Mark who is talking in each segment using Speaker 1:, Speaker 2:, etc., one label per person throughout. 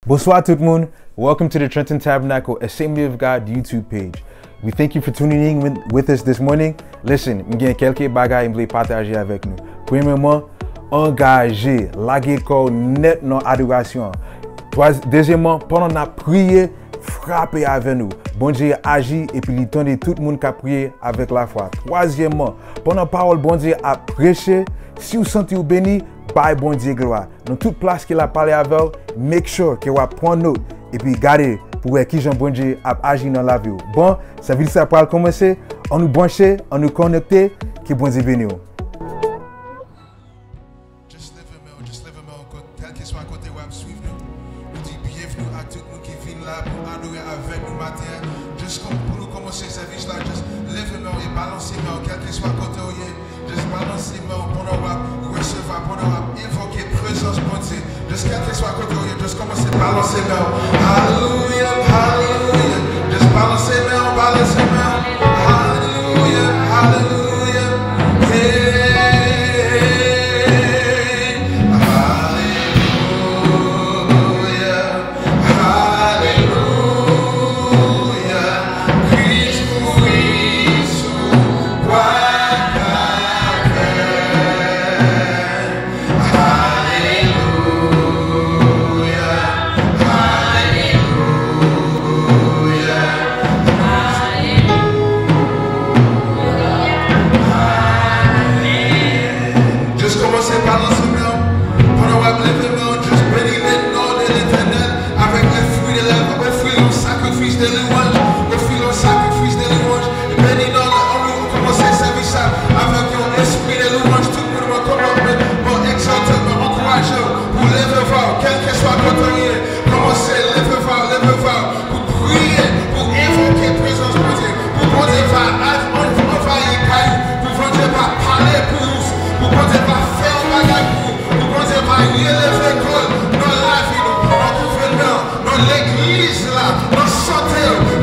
Speaker 1: Bonsoir tout le monde. Welcome to the Trenton Tabernacle Assembly of God YouTube page. We thank you for tuning in with us this morning. Listen, je vais quelques bagages que je partager avec nous. Premièrement, engager, laguer corps net dans l'adoration. Deuxièmement, pendant la prière, frapper avec nous. Bon Dieu agit et puis il tend tout le monde qui a prié avec la foi. Troisièmement, pendant la parole, bon Dieu a prêché. Si vous sentez béni, bye bon Dieu gloire. Dans toute place qu'il a parlé avec vous, make sure que vous prenez note et puis gardez pour voir qui Jean bon Dieu a agi dans la vie. Bon, ça veut dire que ça va commencer. On nous brancher, on nous connecter, que bon Dieu bénisse.
Speaker 2: Just quel qu'il soit côté, just commencez à balancer main. Hallelujah, hallelujah. Just balancez main, balancez main. Hallelujah, hallelujah. Hey, hallelujah, hallelujah. Cristo, Cristo, l'église là, dans santé.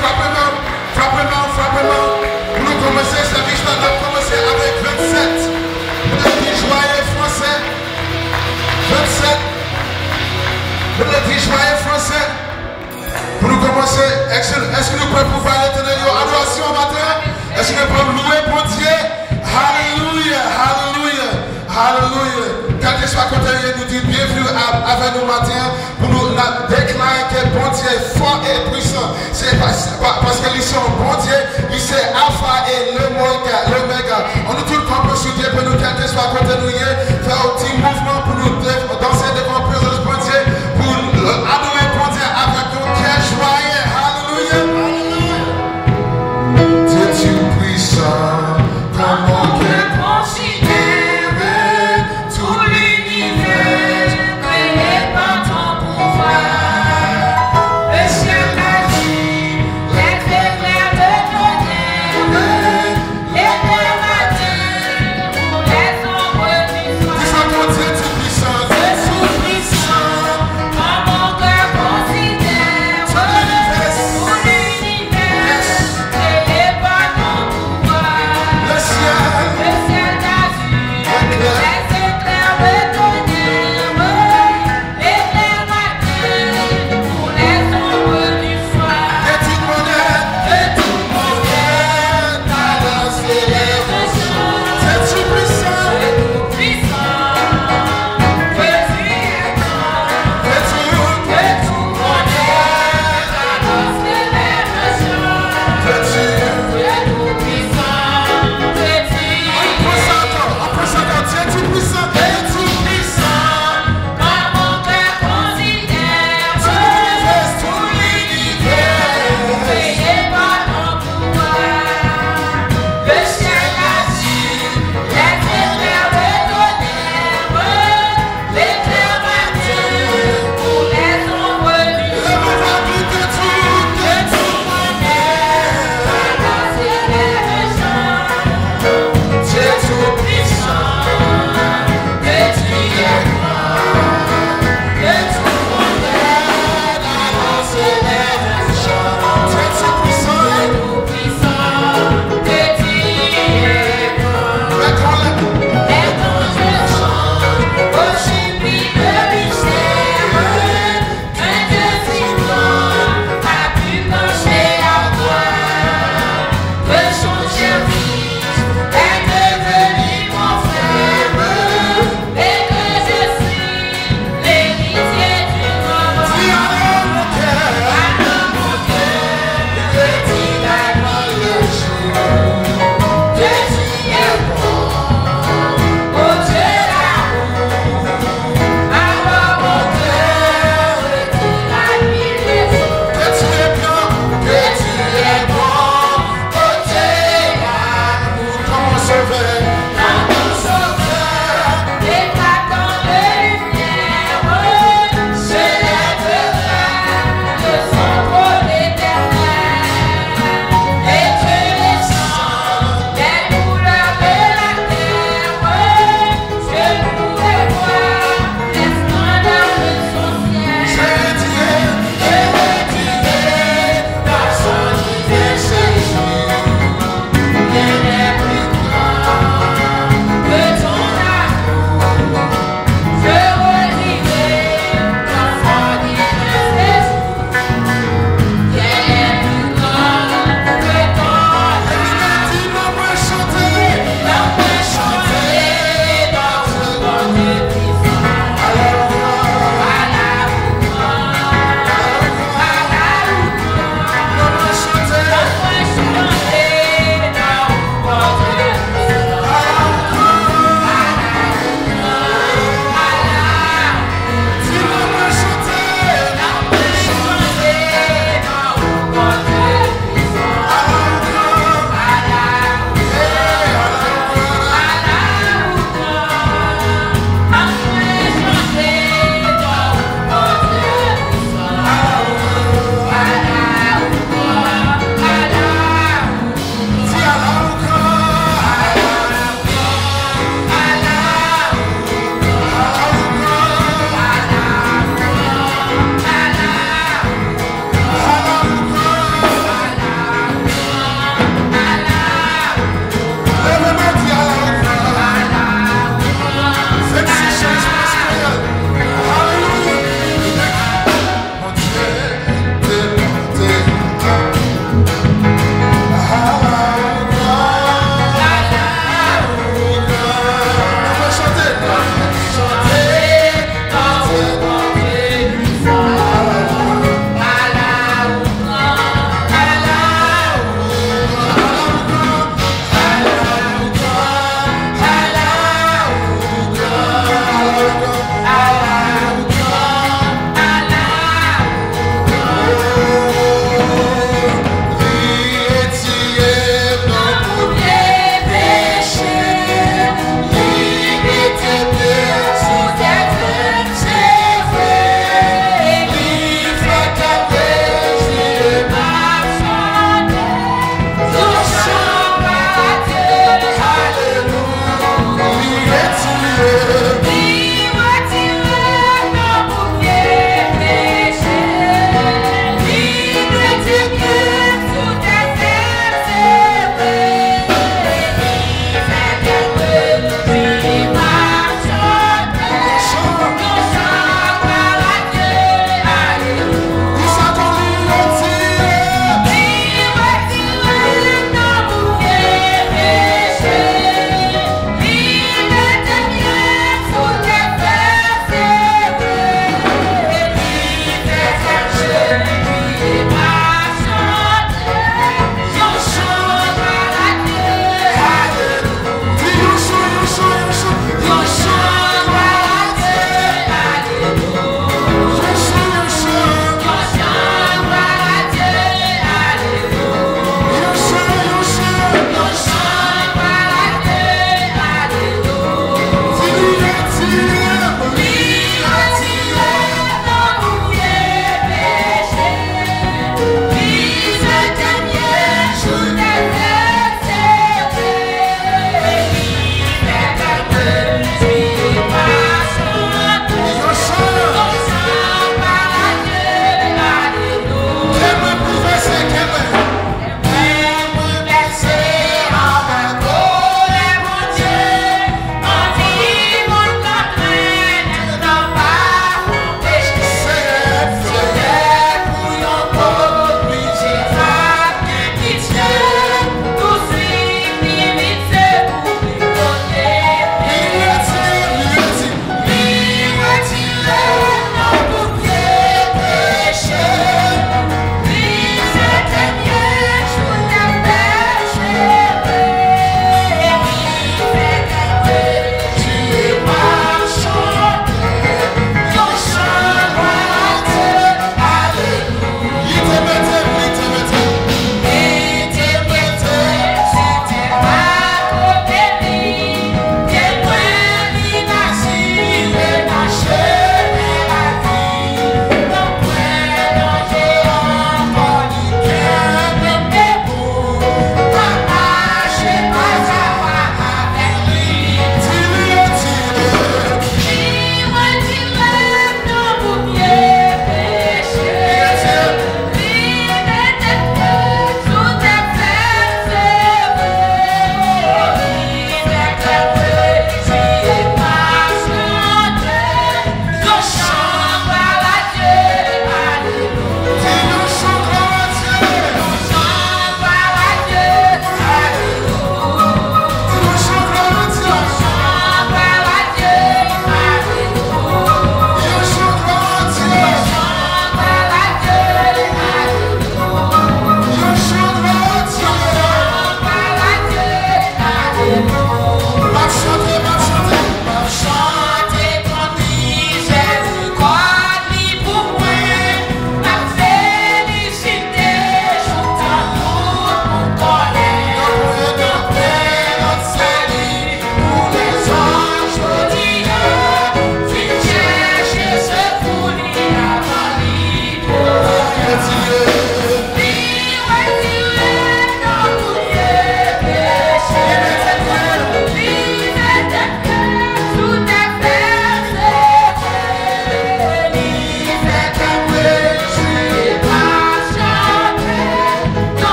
Speaker 2: frappez-moi, frappez-moi, frappez-moi. Pour nous commencer ce service, nous allons commencer avec 27. Le petit joyeux français. 27. Le petit joyeux français. Pour nous commencer, est-ce que nous pouvons pouvoir éteindre nos adorations matin? Est-ce que nous pouvons louer pour Dieu? Alléluia, alléluia, alléluia. Quand tu sois content, nous disons bienvenue avec nous matin pour nous déclarer que bon Dieu est fort et puissant. C'est parce qu'ils sont bon Dieu, il c'est Alpha et l'Oméga. On nous tout compte sur Dieu pour nous, quand tu sois content, nous faire un petit mouvement pour nous danser devant la présence de bon Dieu, pour adorer bon Dieu avec nos cœurs joyeux. Alléluia, alléluia. Dieu tu puissant, comment Dieu tu puissant.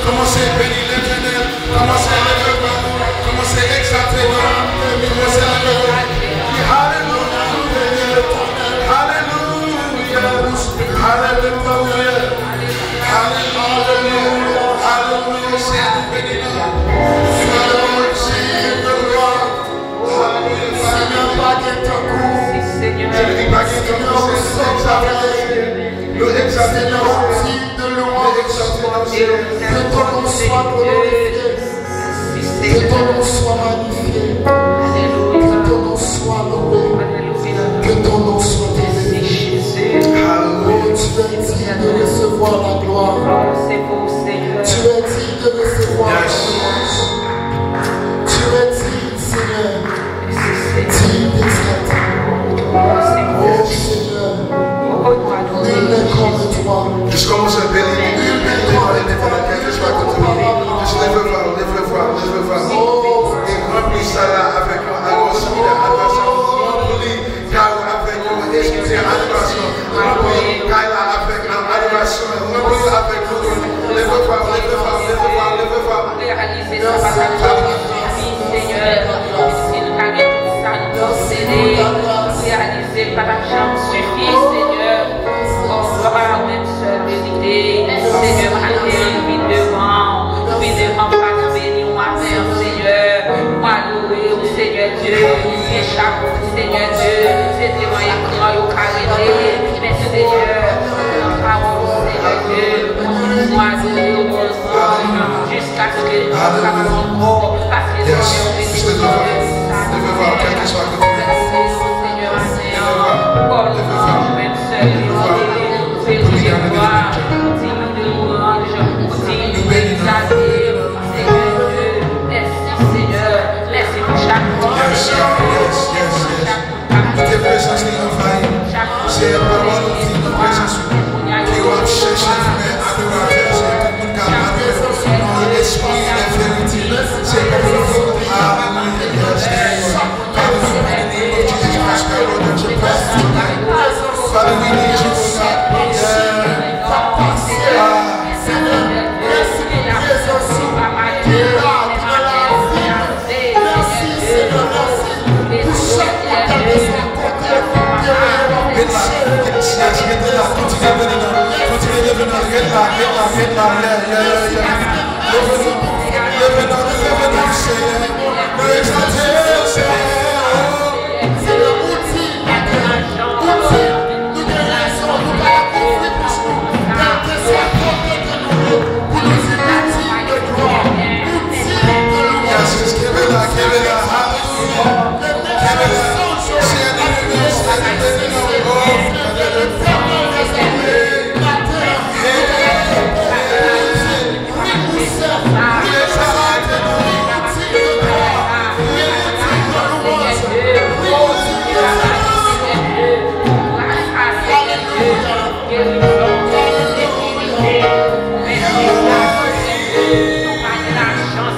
Speaker 2: Commencez à bénir l'Éternel. Commencez à lever vos mains. Commencez à exalter vos mains. Commencez à lever vos mains. Alléluia. Alléluia. Alléluia. Alléluia. Alléluia. C'est à bénir.
Speaker 3: Que ton nom soit glorifié, que ton nom soit magnifié, que ton nom soit loué, que ton nom soit béni. Oh, tu es digne de recevoir la gloire. Tu es digne de recevoir la gloire. Tu es digne, Seigneur, digne d'exalter. Oh Seigneur, nul n'est comme toi.
Speaker 2: Juste commence à bénir. Juste lève-le. Et remplis ça là avec adoration. Remplis Kaila avec adoration. Remplis avec nous. Lève-le.
Speaker 4: Réaliser ça par la Seigneur. Si nous gagnons tout ça, nous posséder. Réaliser par la chance suffit, Seigneur. Oh, gloire à même seul vérité. Seigneur, nous devant pas nous bénir, moi, Seigneur. Moi, adorer au Seigneur Dieu. Et chaque Seigneur Dieu. C'est devant l'écran, au carré. Mais Seigneur, parole, Seigneur Dieu. Moi, adorer au bon jusqu'à ce que nous fassions mort. Parce que nous sommes bénis. Seigneur, comme nous même seul, nous faisons gloire. Digne de louange, digne d'exalter. Seigneur Dieu, merci Seigneur, merci pour chaque fois.
Speaker 2: Tes présences nous envahissent. C'est la parole qui nous présente. Qui va chercher adorateur, c'est tout le monde qui a l'esprit.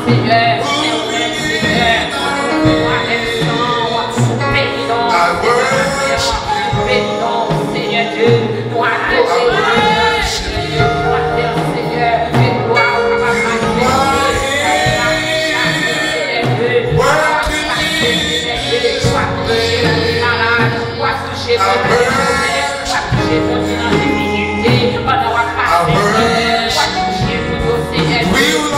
Speaker 4: Seigneur. Seigneur. Bénissons, Seigneur Dieu. Nous adorons, Seigneur. Et gloire à ma
Speaker 2: We will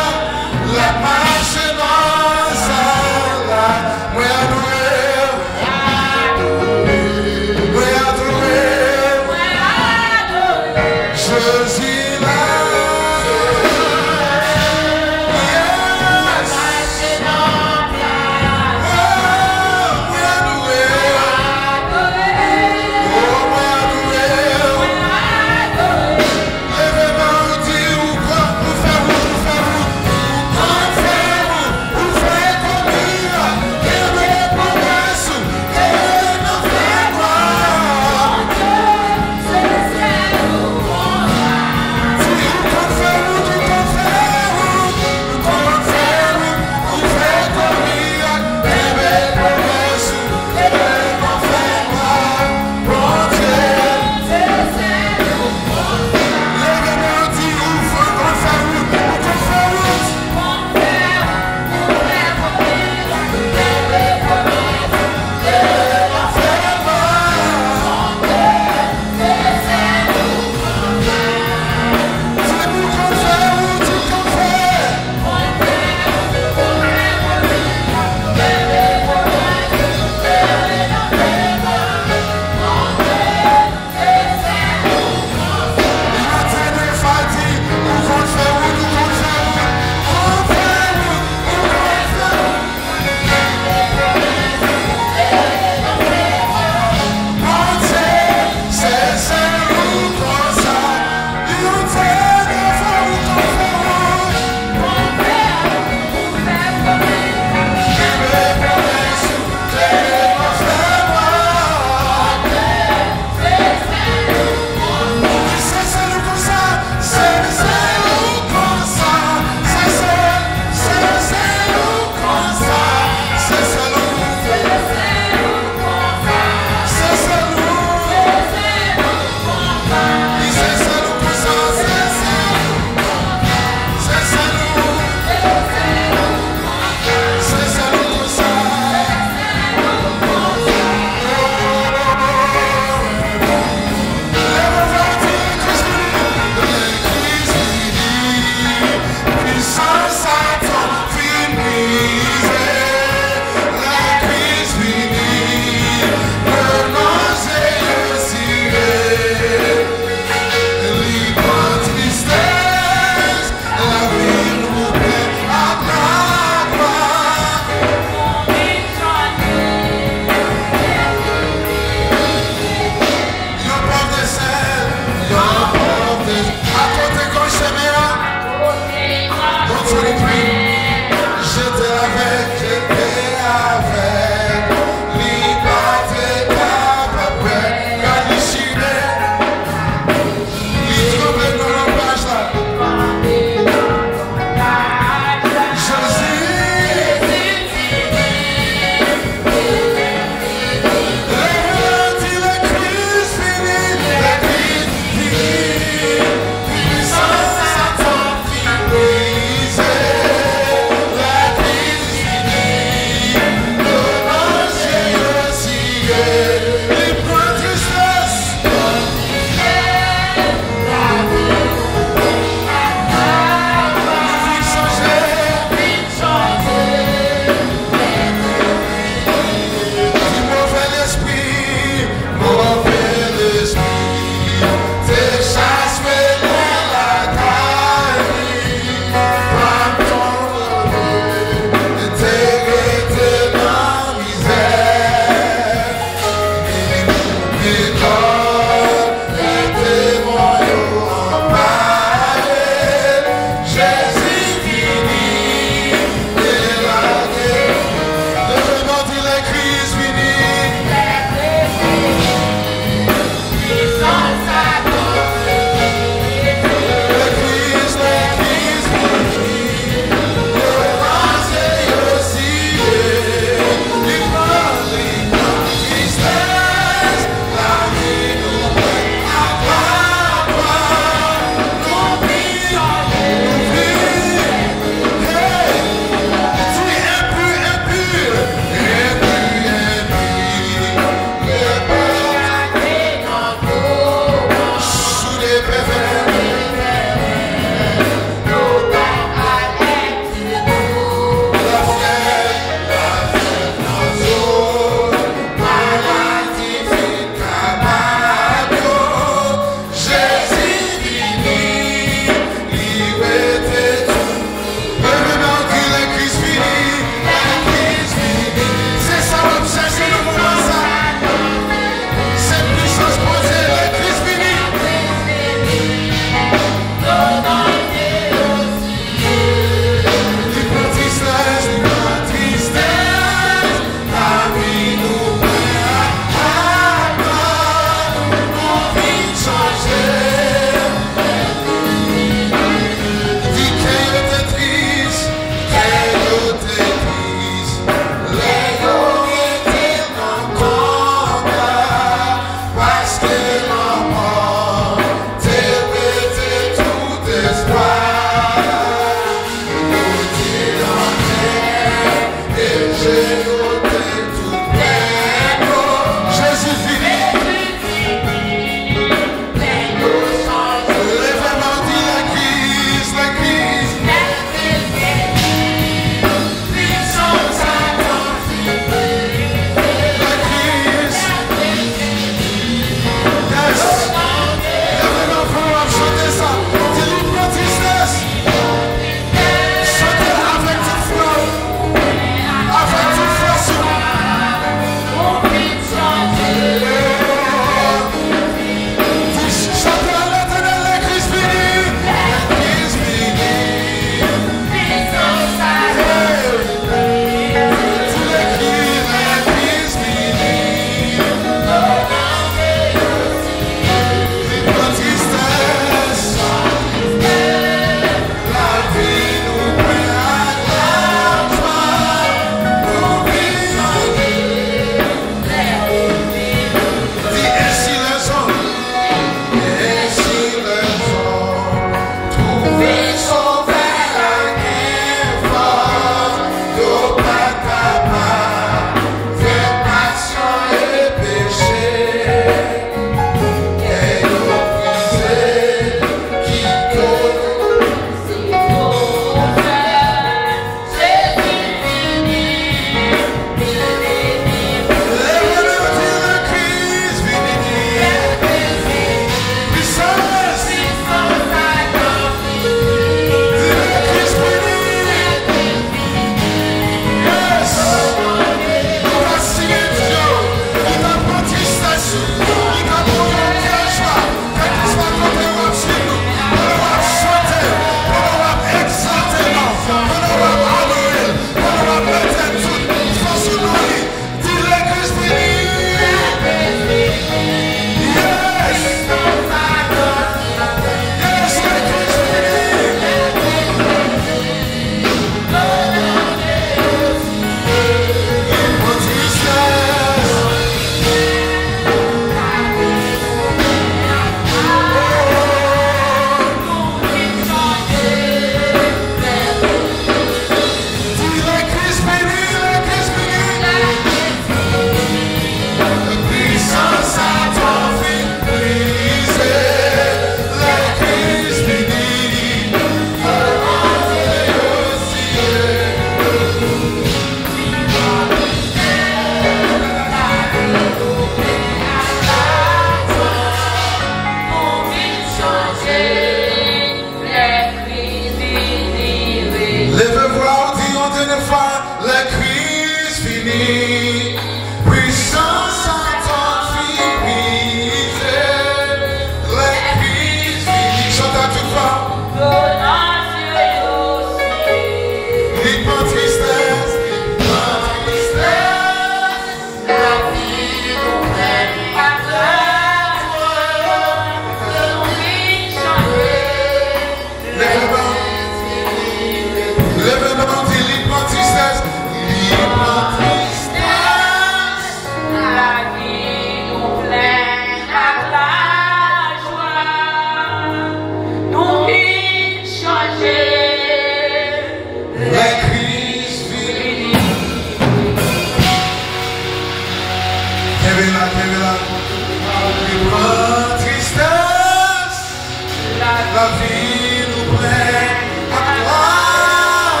Speaker 2: la vie nous plaît à gloire.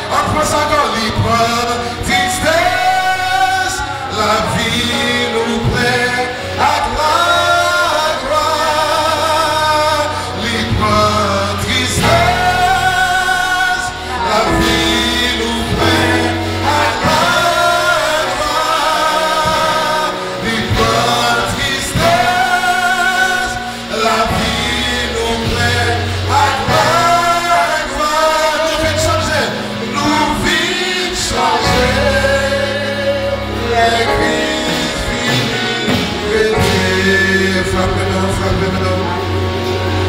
Speaker 2: On prend ça comme libre, tristesse, la vie nous plaît à gloire. Libre, tristesse, la vie nous plaît à gloire. Libre, tristesse, la vie nous plaît à gloire. Nous vite changer, nous vite changer. Les crises finies, frappez-nous, frappez-nous.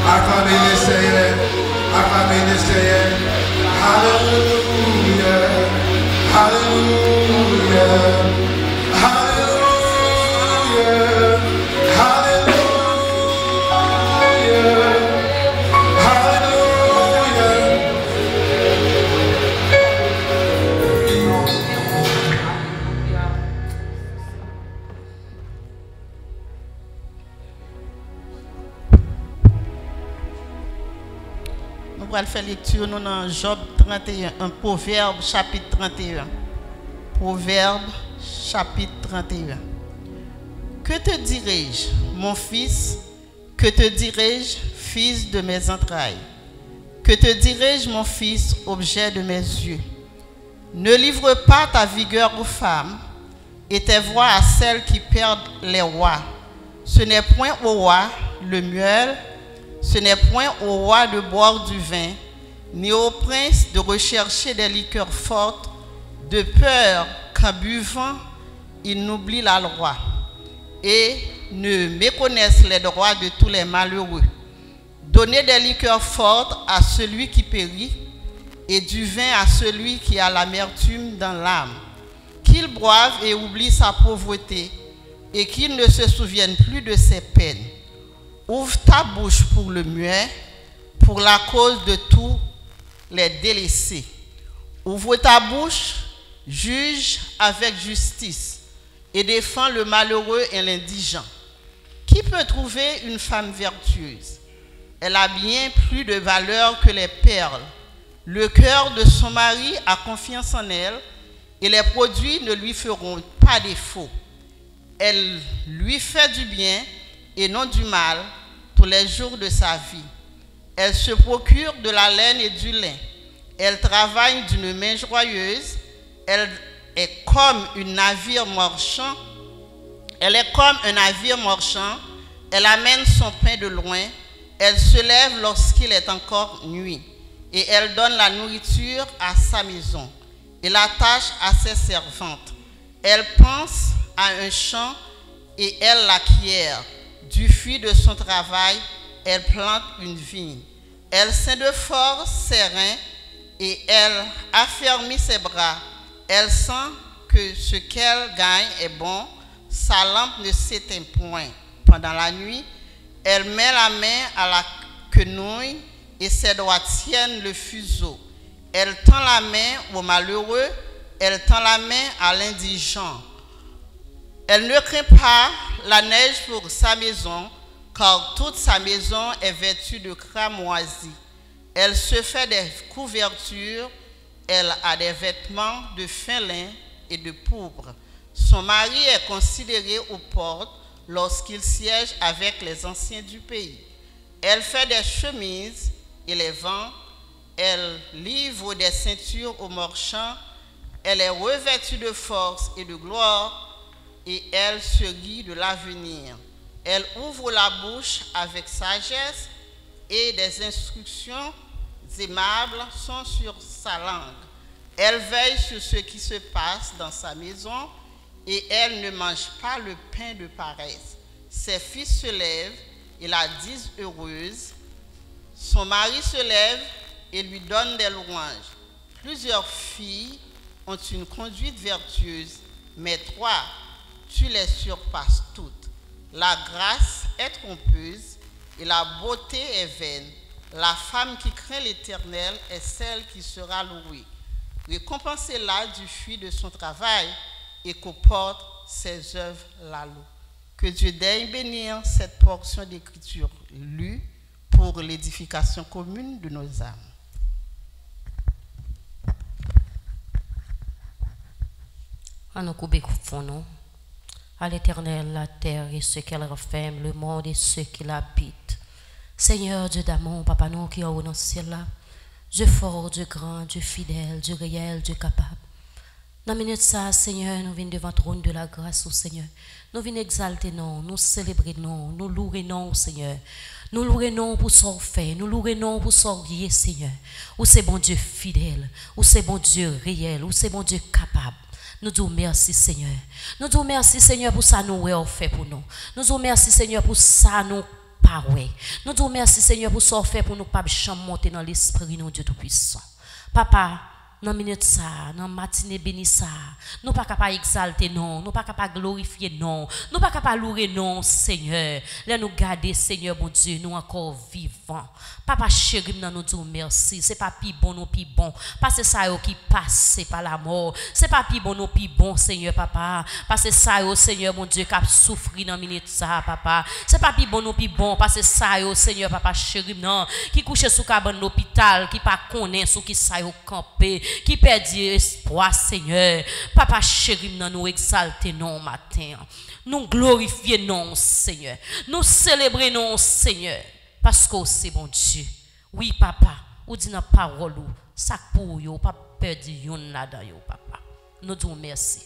Speaker 2: Acclamez les Seigneurs, acclamez les Seigneurs. Hallelujah, hallelujah, hallelujah, hallelujah, hallelujah.
Speaker 5: Nous allons faire lecture nous dans Job 31, un Proverbe chapitre 31. Proverbe chapitre 31. Que te dirai-je, mon fils? Que te dirai-je, fils de mes entrailles? Que te dirai-je, mon fils, objet de mes yeux? Ne livre pas ta vigueur aux femmes et tes voix à celles qui perdent les rois. Ce n'est point au roi le miel, ce n'est point au roi de boire du vin, ni au prince de rechercher des liqueurs fortes, de peur qu'en buvant, il n'oublie la loi et ne méconnaisse les droits de tous les malheureux. Donnez des liqueurs fortes à celui qui périt et du vin à celui qui a l'amertume dans l'âme. Qu'il boive et oublie sa pauvreté et qu'il ne se souvienne plus de ses peines. Ouvre ta bouche pour le muet, pour la cause de tous les délaissés. Ouvre ta bouche, juge avec justice et défends le malheureux et l'indigent. Qui peut trouver une femme vertueuse? Elle a bien plus de valeur que les perles. Le cœur de son mari a confiance en elle et les produits ne lui feront pas défaut. Elle lui fait du bien et non du mal tous les jours de sa vie. Elle se procure de la laine et du lin. Elle travaille d'une main joyeuse. Elle est comme un navire marchand. Elle est comme un navire marchand. Elle amène son pain de loin. Elle se lève lorsqu'il est encore nuit. Et elle donne la nourriture à sa maison et l'attache à ses servantes. Elle pense à un champ et elle l'acquiert. Du fruit de son travail, elle plante une vigne. Elle ceint de force ses reins et elle affermit ses bras. Elle sent que ce qu'elle gagne est bon. Sa lampe ne s'éteint point. Pendant la nuit, elle met la main à la quenouille et ses doigts tiennent le fuseau. Elle tend la main au malheureux, elle tend la main à l'indigent. Elle ne craint pas la neige pour sa maison, car toute sa maison est vêtue de cramoisie. Elle se fait des couvertures, elle a des vêtements de fin lin et de pourpre. Son mari est considéré aux portes lorsqu'il siège avec les anciens du pays. Elle fait des chemises et les vend. Elle livre des ceintures aux marchands. Elle est revêtue de force et de gloire et elle se rit de l'avenir. Elle ouvre la bouche avec sagesse et des instructions aimables sont sur sa langue. Elle veille sur ce qui se passe dans sa maison et elle ne mange pas le pain de paresse. Ses fils se lèvent et la disent heureuse. Son mari se lève et lui donne des louanges. Plusieurs filles ont une conduite vertueuse, mais toi, tu les surpasses toutes. La grâce est trompeuse et la beauté est vaine. La femme qui craint l'Éternel est celle qui sera louée. Récompensez-la du fruit de son travail et qu'aux portes ses œuvres la louent. Que Dieu daigne bénir cette portion d'écriture lue pour l'édification commune de nos âmes.
Speaker 6: À nos coups fondons, à l'Éternel, la terre et ce qu'elle renferme, le monde et ceux qui l'habitent. Seigneur Dieu d'amour, Papa nous qui est au ciel là, Dieu fort, Dieu grand, Dieu fidèle, Dieu réel, Dieu capable. Dans la minute ça, Seigneur, nous venons devant le trône de la grâce, au Seigneur. Nous venons exalter non, nous célébrer non, nous louer non, Seigneur. Nous louer non pour son fait, nous louer non pour son rien, Seigneur. Ou c'est bon Dieu fidèle, ou c'est bon Dieu réel, ou c'est bon Dieu capable. Nous disons merci Seigneur. Nous disons merci Seigneur pour ça nous avons fait pour nous. Nous disons merci Seigneur pour ça nous pas ouais. Nous disons merci Seigneur pour ça fait pour nous pas jamais monter dans l'esprit nous Dieu tout puissant. Papa, dans minute ça, dans matinée béni ça, nous pas capable exalter non, nous pas capable glorifier non, nous pas capable louer non Seigneur. Là nous garder Seigneur mon Dieu, nous encore vivants. Papa chéri, nous disons merci. C'est pas pi bon, nous pi bon. Parce que ça qui passe par la mort. C'est pas pi bon, nous pi bon, Seigneur, papa. Parce que ça, Seigneur, mon Dieu, qui a souffert dans minute ça, papa. C'est pas pi bon, nous pi bon. Parce que ça, Seigneur, papa chéri, non. Qui couche sous cabane l'hôpital, qui pas connaît sous qui ça campé, qui perd espoir, Seigneur. Papa chéri, nous exalter non matin. Nous glorifier non, Seigneur. Nous célébrer non, Seigneur. Parce que c'est bon Dieu. Oui, papa, ou dit dans parole, ça pour yo, pas perdre yon là-dedans, yo, papa. Nous disons merci.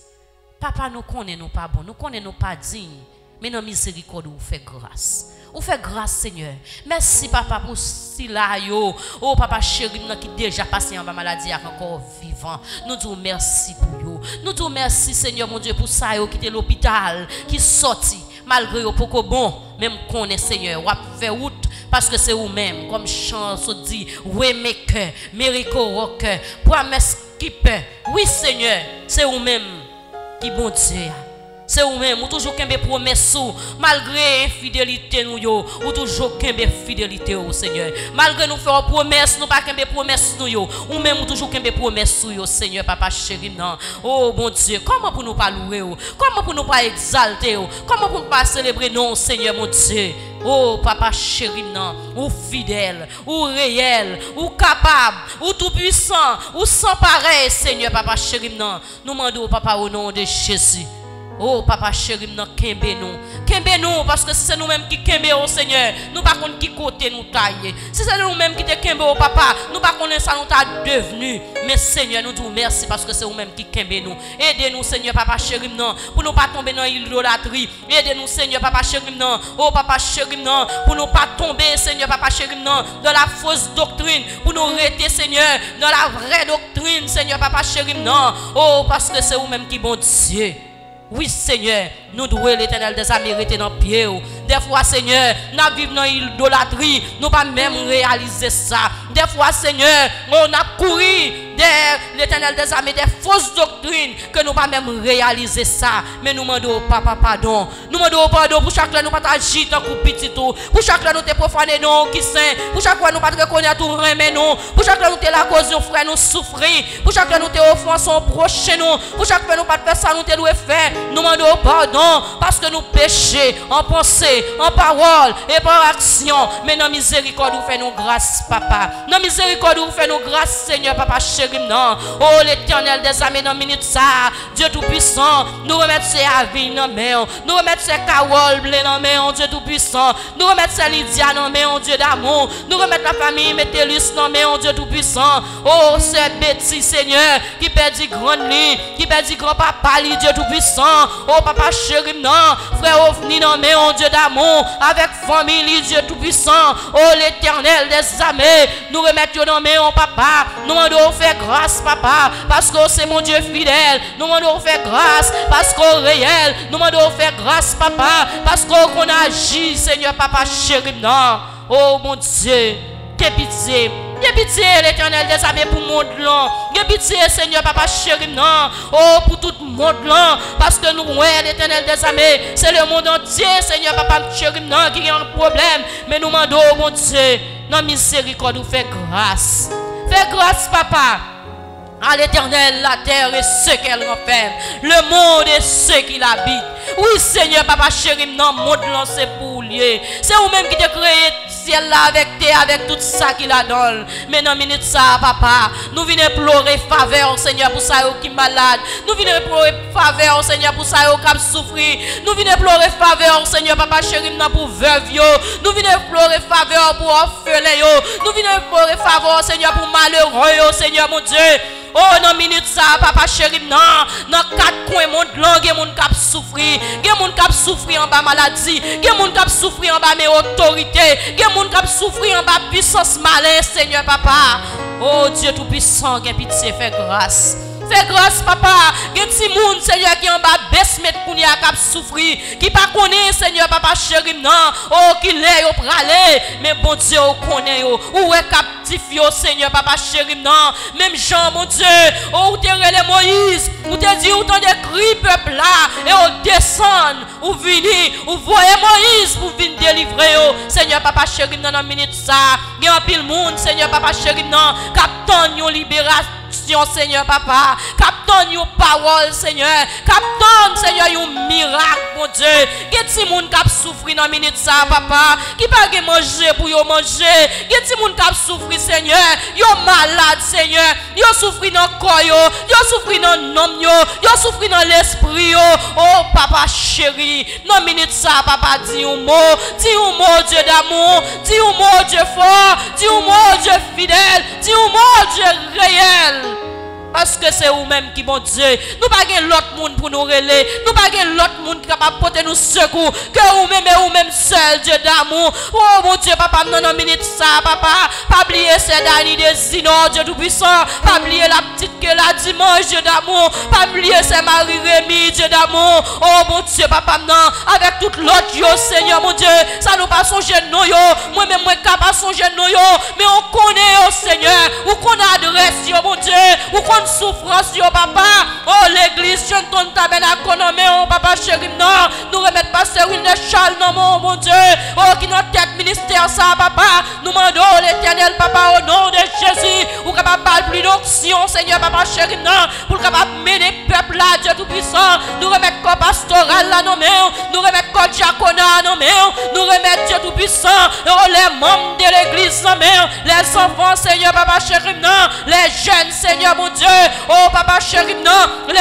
Speaker 6: Papa, nous connaissons pas bon, nous connaissons pas digne, mais dans miséricorde, vous fait grâce. Vous fait grâce, Seigneur. Merci, papa, pour si là, yo. Oh, papa chéri, qui déjà passé en bas maladie, encore vivant. Nous disons merci pour yo. Nous disons merci, Seigneur, mon Dieu, pour ça, yo, qui était l'hôpital, qui sorti. Malgré yo, pour bon, même qu'on est, Seigneur, ou a fait route. Parce que c'est vous-même, comme chance dit, oui, mes cœurs, mérico rocker, promesse qui peut. Oui, Seigneur, c'est vous-même qui bon Dieu. C'est vous-même, ou toujours qu'un promesse, malgré infidélité, nous, ou toujours qu'un fidélité, au Seigneur. Malgré nous faire promesse, nous pas qu'un promesse, nous, ou même toujours qu'un promesse, Seigneur, papa chéri, non. Oh, bon Dieu, comment pour nous pas louer, comment pour nous pas exalter, comment pour nous pas célébrer, non, Seigneur, mon Dieu. Oh, papa chéri, non, ou fidèle, ou réel, ou capable, ou tout puissant, ou sans pareil, Seigneur, papa chéri, non. Nous demandons, papa, au nom de Jésus. Oh, papa chéri, nous kembe nous. Kembe nous, parce que c'est nous-mêmes qui kembe au Seigneur. Nous pas contre qui côté nous tailler. Si c'est nous-mêmes qui te kembe au papa, nous pas connaître ça nous t'a devenu. Mais Seigneur, nous disons merci parce que c'est nous-mêmes qui kembe nous. Aidez-nous, Seigneur, papa chéri, non, pour nous pas tomber dans l'idolâtrie. Aidez-nous, Seigneur, papa chéri, non. Oh, papa chéri, non, pour nous pas tomber, Seigneur, papa chéri, non, dans la fausse doctrine. Pour nous rester, Seigneur, dans la vraie doctrine, Seigneur, papa chéri, non. Oh, parce que c'est vous-mêmes qui bon Dieu. Oui, Seigneur, nous devons l'Éternel des âmes rester dans le pied. Des fois, Seigneur, nous vivons dans l'idolâtrie, nous pas même réaliser ça. Des fois, Seigneur, on a couru l'Éternel des âmes des fausses doctrines que nous pas même réaliser ça. Mais nous demandons, papa, pardon. Nous demandons pardon pour chaque fois nous pas agir tant que petit tout. Pour chaque fois nous te profaner non qui saint. Pour chaque fois nous pas reconnaître tout remet non. Pour chaque fois nous te la cause de frère nous souffrir. Pour chaque fois nous te offenser son prochain nous. Pour chaque fois nous pas faire ça nous te doit faire. Nous demandons pardon parce que nous péchons en pensée, en parole et par action. Mais dans miséricorde nous fait nos grâces, papa. Dans miséricorde nous fait nos grâces, Seigneur, papa chéri. Non. Oh, l'Éternel des âmes dans minute ça. Dieu tout-puissant, nous remettons ces avis dans main. Nous remettons ces Carole blé dans main, Dieu tout-puissant. Nous remettons ces Lydia dans main, Dieu d'amour. Nous remettons la famille Métellus dans main, Dieu tout-puissant. Oh, c'est Betty, Seigneur, qui perdit grande nuit, qui perdit grand-papa, Dieu tout-puissant. Oh, papa chéri, non. Frère Ofni dans main, Dieu d'amour. Avec famille, Dieu tout-puissant. Oh, l'Éternel des âmes, nous remettons dans main, papa. Nous demandons faire grâce, papa, parce que c'est mon Dieu fidèle. Nous demandons faire grâce, parce qu'au réel. Nous demandons faire grâce, papa, parce qu'on agit, Seigneur, papa chéri, non. Oh, mon Dieu, que pitié. Que pitié, l'Éternel des âmes pour le monde là. Que pitié, Seigneur, papa chéri, non. Oh, pour tout le monde là. Parce que nous, ouais, l'Éternel des âmes, c'est le monde entier, Seigneur, papa chéri, non, qui a un problème. Mais nous demandons, mon Dieu, dans miséricorde, nous fait grâce. Fais grâce, papa, à l'Éternel, la terre et ceux qu'elle renferme, le monde et ceux qui l'habitent. Oui, Seigneur, papa chéri, dans le monde là, c'est pour lui. C'est vous-même qui te créé ciel là avec terre, avec tout ça qu'il a donné. Mais dans minute ça, papa, nous venons pleurer faveur, Seigneur, pour ça qui est malade. Nous venons pleurer faveur, Seigneur, pour ça qui souffrir. Nous venons pleurer faveur, Seigneur, papa chéri, pour veuve yo. Nous venons pleurer faveur pour orphelin yo. Nous venons pleurer faveur, Seigneur, pour malheureux yo, Seigneur, mon Dieu. Oh, dans minute ça, papa chéri, dans quatre coins monde là, il y a des gens qui souffrent. Il y a des gens qui souffrent en bas maladie. Il y a des gens qui souffrent en bas mes autorités. Il y a des gens qui souffrent en bas puissance malin, Seigneur, papa. Oh, Dieu tout-puissant, qui a pitié, fait grâce. Fais grâce, papa. Il y a des gens, Seigneur, qui en bas baisse mettre pour qui souffrir, qui pas connaît, Seigneur, papa chéri, non. Oh, qui l'est, au pralé. Mais bon Dieu, on connaît, où est captif, Seigneur, papa chéri, non. Même Jean, mon Dieu, oh, où t'es relé Moïse, où t'es dit, où t'en décrit, peuple là, et on descend, où vini, où voyez Moïse pour venir délivrer, Seigneur, papa chéri, non, dans minute ça. Il y a un pile monde, Seigneur, papa chéri, non, captant, yon libération. Seigneur papa, captain yon parole Seigneur, captain Seigneur yon miracle mon Dieu, que ti moun k'ap souffrir dans minute ça papa, qui pas gen manger pour yon manger, que ti moun k'ap souffrir Seigneur, yon malade Seigneur, yon souffrir dans corps yon souffrir dans nom yon souffrir dans l'esprit oh papa chéri, dans minute ça papa dis un mot Dieu d'amour, dis un mot Dieu fort, dis un mot Dieu fidèle, dis un mot Dieu réel. Parce que c'est vous-même qui bon Dieu. Nous pas gen l'autre monde pour nous relayer. Nous pas gen l'autre monde qui capable porter nous secours que vous-même et vous-même seul Dieu d'amour. Oh mon Dieu papa non minute ça papa. Pas oublier ces Dani de Zino Dieu tout puissant. Pas oublier la petite que la dimanche Dieu d'amour. Pas oublier ces Marie Rémi Dieu d'amour. Oh mon Dieu papa non avec toute l'autre yo Seigneur mon Dieu. Ça nous pas songer nous yo. Moi-même moi capable songer nous yo. Mais on connaît au Seigneur. Ou qu'on adresse yo mon Dieu. Ou qu'on souffrance yo papa. Oh l'église jeune ton tabernacle oh papa chéri non nous remettre pasteur Wilner Charles non mon Dieu oh qui notre tête ministère ça papa nous demandons l'éternel papa au nom de Jésus ou capable plus d'onction Seigneur papa chéri non pour capable mener peuple là Dieu tout puissant nous remettre corps pastoral là non mais nous remettre corps diaconat non mais nous remettre Dieu tout puissant oh les membres de l'église non mais les enfants Seigneur papa chéri non les jeunes Seigneur mon Dieu oh papa chéri non les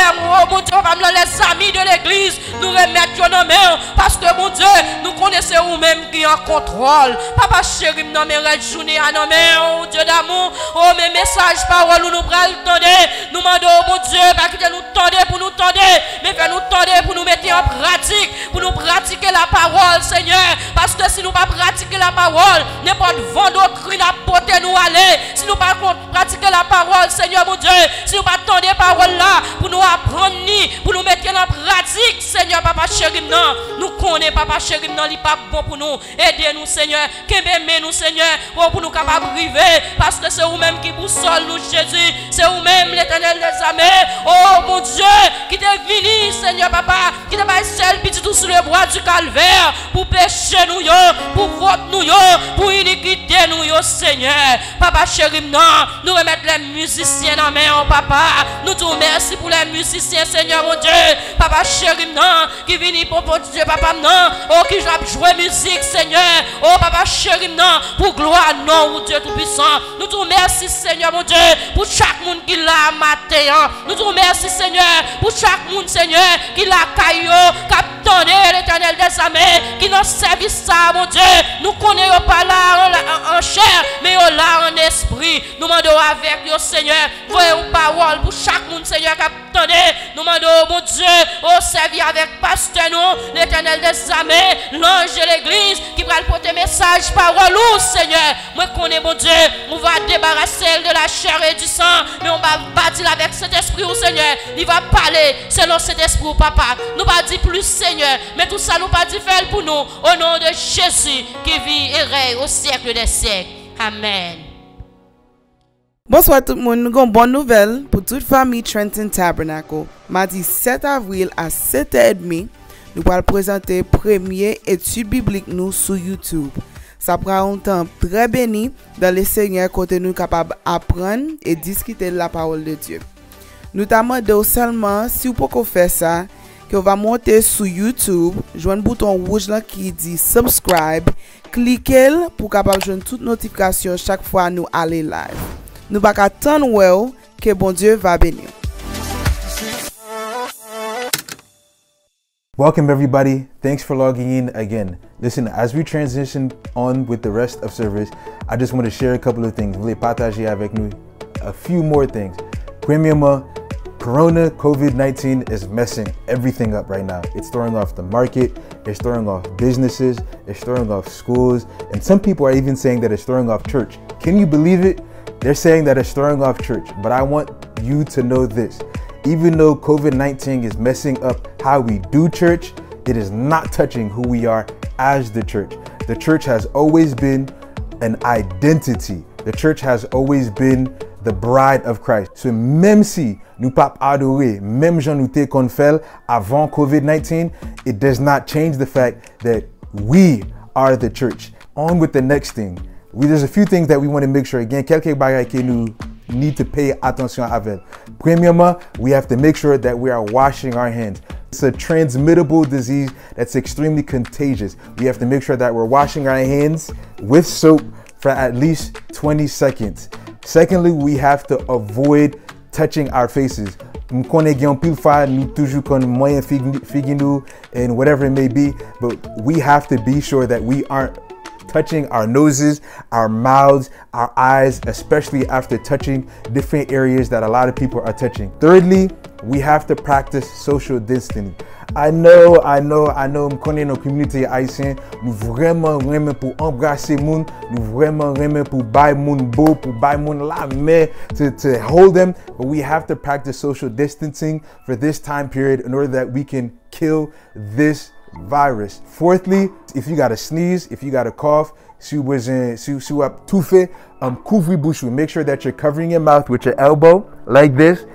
Speaker 6: mon Dieu les amis de l'église nous remettons nos mains parce que mon Dieu nous connaissons vous-même qui en contrôle papa chéri non mais journée à nos mains oh Dieu d'amour oh mes messages paroles nous pral tendre nous demandons oh mon Dieu pas que nous tendre pour nous tendre mais fais nous tendre pour nous mettre en pratique pour nous pratiquer la parole Seigneur parce que si nous pas pratiquer la parole n'importe vent doctrine à porter nous aller si nous pas pratiquer la parole Seigneur mon Dieu si nous pas tendre parole là pour nous apprendre ni pour nous mettre en pratique Seigneur papa chéri non nous connaissons papa chéri non il pas bon pour nous aidez-nous Seigneur qu'aimez nous Seigneur pour nous capables arriver parce que c'est vous-même qui boussole nous Jésus c'est vous-même l'éternel des armées oh mon Dieu qui t'est venu Seigneur papa qui t'a pas seul petit tout sur le bois du calvaire pour pécher nous yo pour voter nous yo pour iniquité nous yo Seigneur papa chéri non nous remettre les musiciens en main oh papa nous te remercions pour les musiciens Seigneur mon Dieu papa chéri non qui vient pour Dieu papa non oh qui jouer musique Seigneur oh papa chéri non pour gloire non oh Dieu tout puissant nous te remercions Seigneur mon Dieu pour chaque monde qui l'a matin nous te remercions Seigneur pour chaque monde Seigneur qui l'a caillou captonné l'éternel des armées qui nous service ça mon Dieu nous connaissons pas là en chair mais là en esprit nous demandons avec le Seigneur voyons parole pour chaque monde Seigneur captonné nous demandons mon Dieu au servir avec pasteur nous l'éternel des armées l'ange de l'église qui va porter message parole ou Seigneur moi connais mon Dieu on va débarrasser de la chair et du sang mais on va bâtir avec cet esprit au Seigneur il va parler selon cet esprit au papa nous pas dire plus Seigneur mais tout ça nous pas dire faire pour nous au nom de Jésus qui vit et règne au siècle des siècles amen.
Speaker 7: Bonsoir tout le monde, nous avons une bonne nouvelle pour toute famille Trenton Tabernacle. Mardi 7 avril à 7h30, nous allons présenter première étude biblique nous sur YouTube. Ça prend un temps très béni dans le Seigneur côté nous capables d'apprendre et discuter de la parole de Dieu. Nous demandons seulement si vous pouvez faire ça, que vous va monter sur YouTube, joindre le bouton rouge là qui dit subscribe, cliquez pour capable joindre toute notification chaque fois nous aller live. Nous pas attendre well que bon Dieu va bénir.
Speaker 1: Welcome everybody. Thanks for logging in again. Listen, as we transition on with the rest of service, I just want to share a couple of things. Voulez partager avec nous a few more things. Premièrement, Corona COVID-19 is messing everything up right now. It's throwing off the market, it's throwing off businesses, it's throwing off schools, and some people are even saying that it's throwing off church. Can you believe it? They're saying that it's throwing off church, but I want you to know this. Even though COVID-19 is messing up how we do church, it is not touching who we are as the church. The church has always been an identity. The church has always been the bride of Christ. So même si nous pas adorer, même gens nous te kon fait avant COVID-19, it does not change the fact that we are the church. On with the next thing. There's a few things that we want to make sure. Again, quelques bagages que nous need to pay attention avec. Premièrement, we have to make sure that we are washing our hands. It's a transmittable disease that's extremely contagious. We have to make sure that we're washing our hands with soap for at least 20 seconds. Secondly, we have to avoid touching our faces. M'konne gen pile fois nous toujours kon moyen figi nous and whatever it may be, but we have to be sure that we aren't touching our noses, our mouths, our eyes, especially after touching different areas that a lot of people are touching. Thirdly, we have to practice social distancing. I know, m'konne nos communauté haïtienne, nous vraiment remen pour embrasser moun, nous vraiment remen pour bay moun beau, pour bay moun la main, to hold them, but we have to practice social distancing for this time period in order that we can kill this virus. Fourthly, if you got to sneeze, if you got to cough, si vous êtes touffé, couvre bouche. Make sure that you're covering your mouth with your elbow like this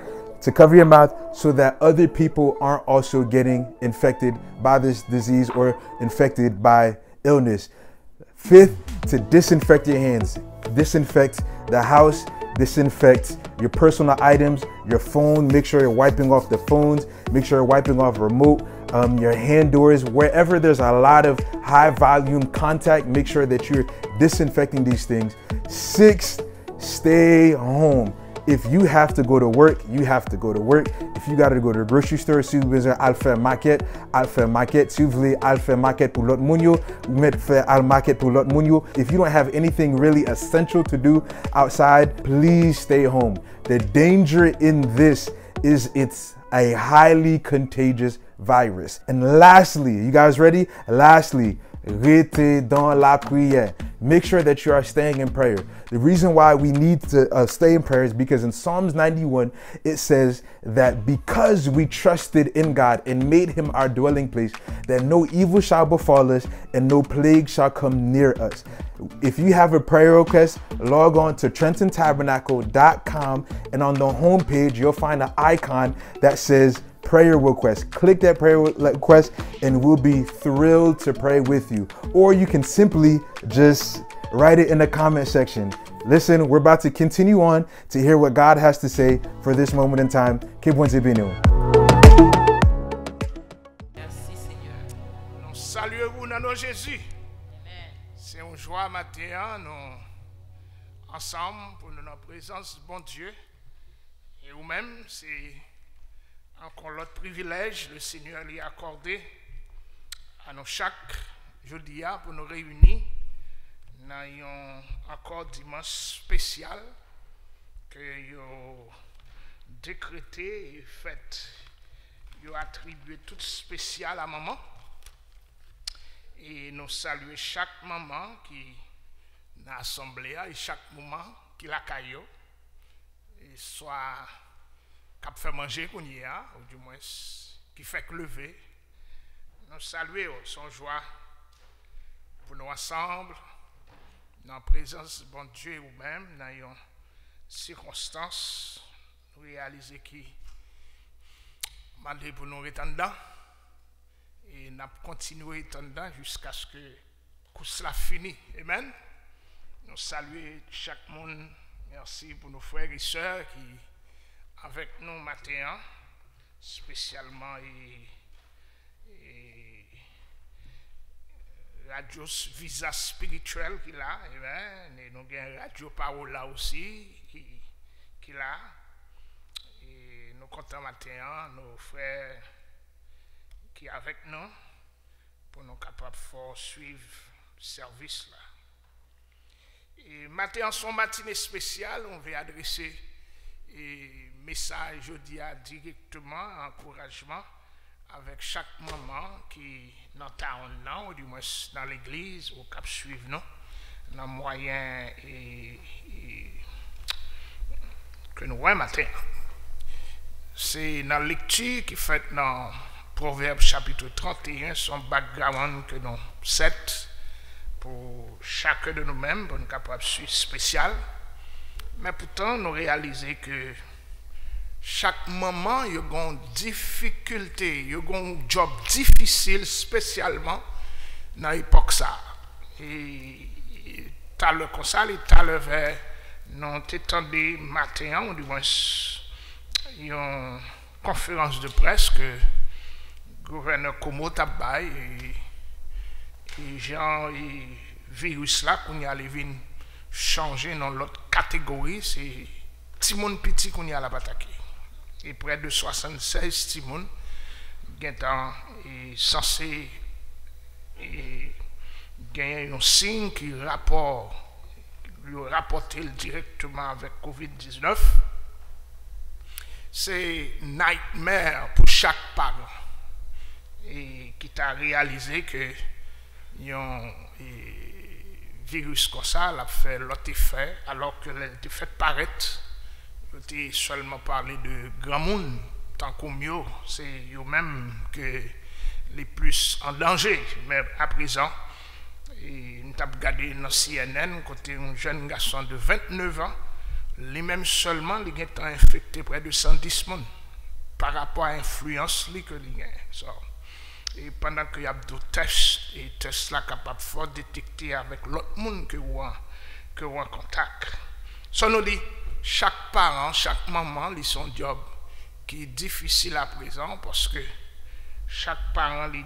Speaker 1: to cover your mouth so that other people aren't also getting infected by this disease or infected by illness. Fifth, to disinfect your hands. Disinfect the house, disinfect your personal items, your phone. Make sure you're wiping off the phones. Make sure you're wiping off remote, your hand doors. Wherever there's a lot of high volume contact, make sure that you're disinfecting these things. Sixth, stay home. If you have to go to work, you have to go to work. If you got to go to the grocery store, si vous besoin al faire market, al faire market. Si vous voulez al faire market pour l'autre moun yo, vous mettez faire al market pour l'autre moun yo. If you don't have anything really essential to do outside, please stay home. The danger in this is it's a highly contagious virus. And lastly, you guys ready? Lastly, restez dans la prière. Make sure that you are staying in prayer. The reason why we need to stay in prayer is because in Psalms 91, it says that because we trusted in God and made him our dwelling place, that no evil shall befall us and no plague shall come near us. If you have a prayer request, log on to TrentonTabernacle.com, and on the homepage, you'll find an icon that says prayer request. Click that prayer request and we'll be thrilled to pray with you. Or you can simply just write it in the comment section. Listen, we're about to continue on to hear what God has to say for this moment in time. Keep on béni.
Speaker 8: Merci Seigneur. Nous saluons vous dans nos Jésus. C'est une joie matin, nous ensemble pour notre présence, bon Dieu. Et vous-même, c'est encore l'autre privilège le Seigneur lui a accordé à nous chaque jeudi pour nous réunir dans un encore dimanche spécial que vous décrété et fait, vous attribué tout spécial à maman. Et nous saluons chaque maman qui est dans l'assemblée et chaque moment qui la caillou, et soit qui fait manger qu'on y a, ou du moins qui fait lever. Nous saluons son joie pour nous ensemble, dans la présence de bon Dieu ou même dans une circonstance, nous réaliser qui m'a dit pour nous retendre et nous continuer attendant jusqu'à ce que cela finisse. Amen. Nous saluons chaque monde. Merci pour nos frères et sœurs qui avec nous matin, spécialement et radio Visa Spirituel qui là, et nous avons Radio Parola aussi qui là. Et nous comptons maintenant nos frères qui sont avec nous pour nous capables de suivre le service là. Et maintenant, son matinée spéciale, on va adresser un message aujourd'hui directement, encouragement avec chaque maman qui dans town ou du moins dans l'église ou cap suivre nous dans moyen que nous voyons matin. C'est dans la lecture qui fait dans Proverbe chapitre 31, son background que nous set pour chacun de nous-mêmes, pour nous capables de suivre spécial. Mais pourtant, nous réalisons que chaque moment, il y a une difficulté, il y a un job difficile, spécialement dans l'époque ça. Et t'as le conseil, t'as le verre, nous t'étendons matin, ou du moins, il y a une conférence de presse que le gouverneur Komo Tabay et genre virus là qu'on y a venir changer dans l'autre catégorie, c'est Timon Petit qu'on y a la bataille. Et près de 76 Timon est censé gagner un signe qui rapporte directement avec COVID-19. C'est nightmare pour chaque parent et qui t'a réalisé que un virus comme ça a fait l'autre effet alors que l'effet paraître était seulement parlé de grand monde tant qu'au mieux c'est eux-mêmes que les plus en danger. Mais à présent nous avons regardé dans CNN côté un jeune garçon de 29 ans lui-même seulement il est infecté près de 110 personnes par rapport à l'influence que il a. Et pendant qu'il y a des tests, et tests là capables de détecter avec l'autre monde que vous en contact. Ça nous dit, chaque parent, chaque maman, ils son job qui est difficile à présent parce que chaque parent il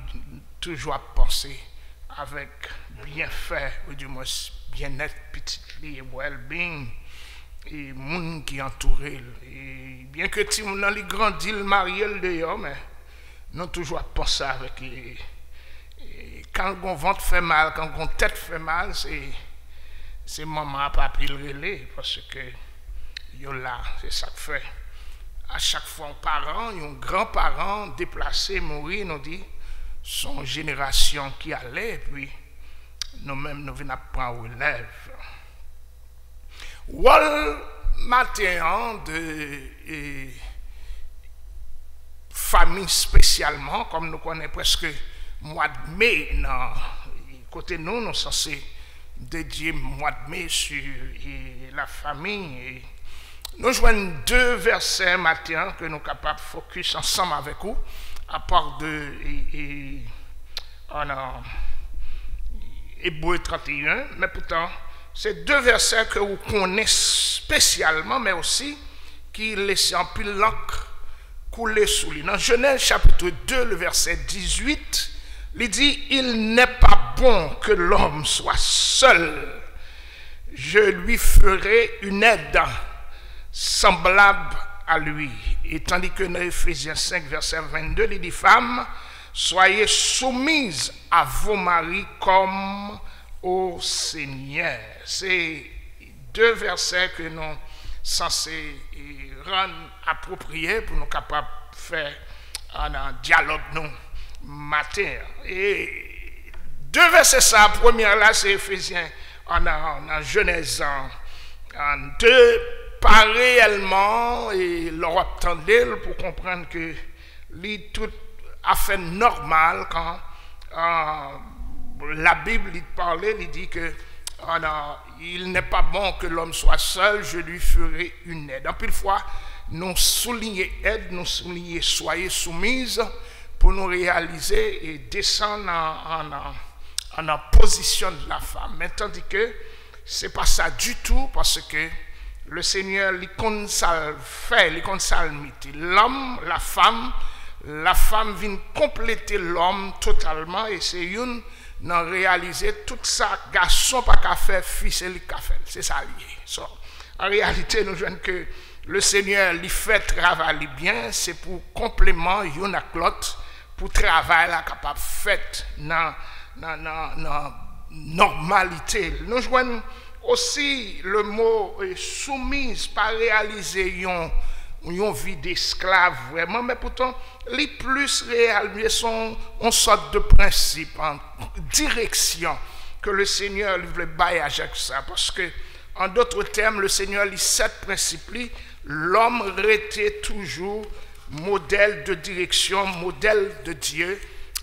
Speaker 8: toujours à penser avec bienfait, ou du moins bien-être, petit et well-being, et monde qui entoure. Et bien que si on a les grandit, le marié le dehors, mais nous toujours pensé avec quand on ventre fait mal, quand on tête fait mal, c'est maman pas pris le relais parce que yo là, c'est ça que fait. À chaque fois un parent, un grand-parent déplacé, mourir, nous dit son génération qui allait, et puis nous-mêmes nous venons prendre relève. Wall matin de famille spécialement, comme nous connaissons presque mois de mai, côté nous sommes censés dédier mois de mai sur la famille. Et nous jouons deux versets matin que nous sommes capables de focus ensemble avec vous, à part de Hébreux 31, mais pourtant, c'est deux versets que vous connaissez spécialement, mais aussi qui laissent en pile l'encre couler sous lui. Dans Genèse chapitre 2, le verset 18, il dit « Il n'est pas bon que l'homme soit seul. Je lui ferai une aide semblable à lui. » Et tandis que dans Éphésiens 5, verset 22, il dit « Femmes, soyez soumises à vos maris comme au Seigneur. » C'est deux versets que nous sommes censés rendre appropriés pour nous capables de faire un dialogue nous matin. Et deux versets ça, première là c'est Éphésiens en Genèse en deux, pas réellement et leur attendait pour comprendre que tout a fait normal quand la Bible parlait, il dit que il n'est pas bon que l'homme soit seul, je lui ferai une aide. En pile fois, nous soulignons aide, nous soulignons soyez soumises pour nous réaliser et descendre en position de la femme. Mais tandis que ce n'est pas ça du tout parce que le Seigneur lui consale fait, lui consale l'homme, la femme vient compléter l'homme totalement et c'est une nous réaliser tout ça, garçon pas qu'à faire, fils et qu'à faire. C'est ça lié. So, en réalité, nous voyons que le Seigneur lui fait travailler bien, c'est pour complément, yon ak l'autre, pour travailler là capable fait dans normalité. Nous joignons aussi le mot soumise, pas réaliser une vie d'esclave vraiment, mais pourtant les plus réalisés sont une sorte de principe, en direction que le Seigneur lui veut bailler à chaque ça, parce que en d'autres termes, le Seigneur lit 7 principes, l'homme restait toujours modèle de direction, modèle de Dieu,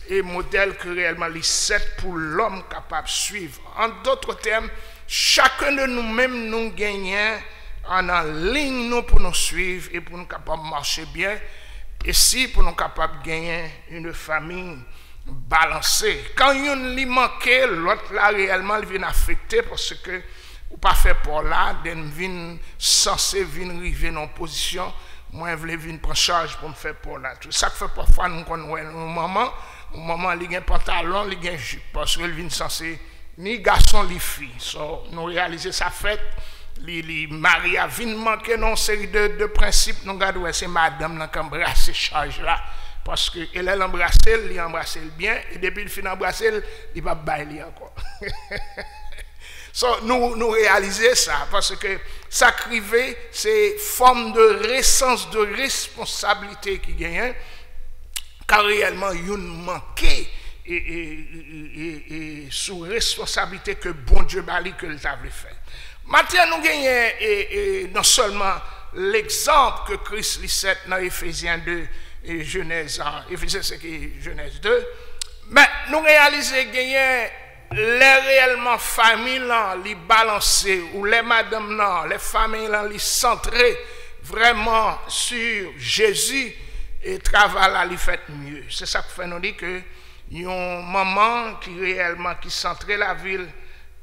Speaker 8: et modèle que réellement les 7 pour l'homme capable de suivre. En d'autres termes, chacun de nous-mêmes nous gagnons en ligne nous pour nous suivre et pour nous capables de marcher bien, et si pour nous capables de gagner une famille balancée. Quand une lui manque, l'autre là réellement il vient affecter parce que ou pas fait pour là, den vin censé venir arriver dans position, moi je voulais venir prendre charge pour me faire pour là. Tout ça que fait parfois nous connaissons maman il a un pantalon, il a un jupe parce qu'il vient censé ni garçon ni fille. So, nous réaliser ça fait les Maria vient manquer dans une série de principes, nous regardons c'est madame qui embrasse ces charges là parce que elle l'embrasse, il embrasse bien et depuis il finit d'embrasser, il va bailler encore. So, nous réaliser ça, parce que ça crivé, c'est forme de sens de responsabilité qui gagne, car réellement, il manquait et sous responsabilité que bon Dieu bali que l'avait fait. Maintenant, nous gagnons non seulement l'exemple que Christ lit dans Éphésiens 2 et Genèse 1, Éphésiens 5 et Genèse 2, mais nous réaliser gagner les réellement familles les balancer ou les madames les familles les centrer vraiment sur Jésus et travail les fait mieux. C'est ça que fait nous dire que une maman qui réellement qui centrait la ville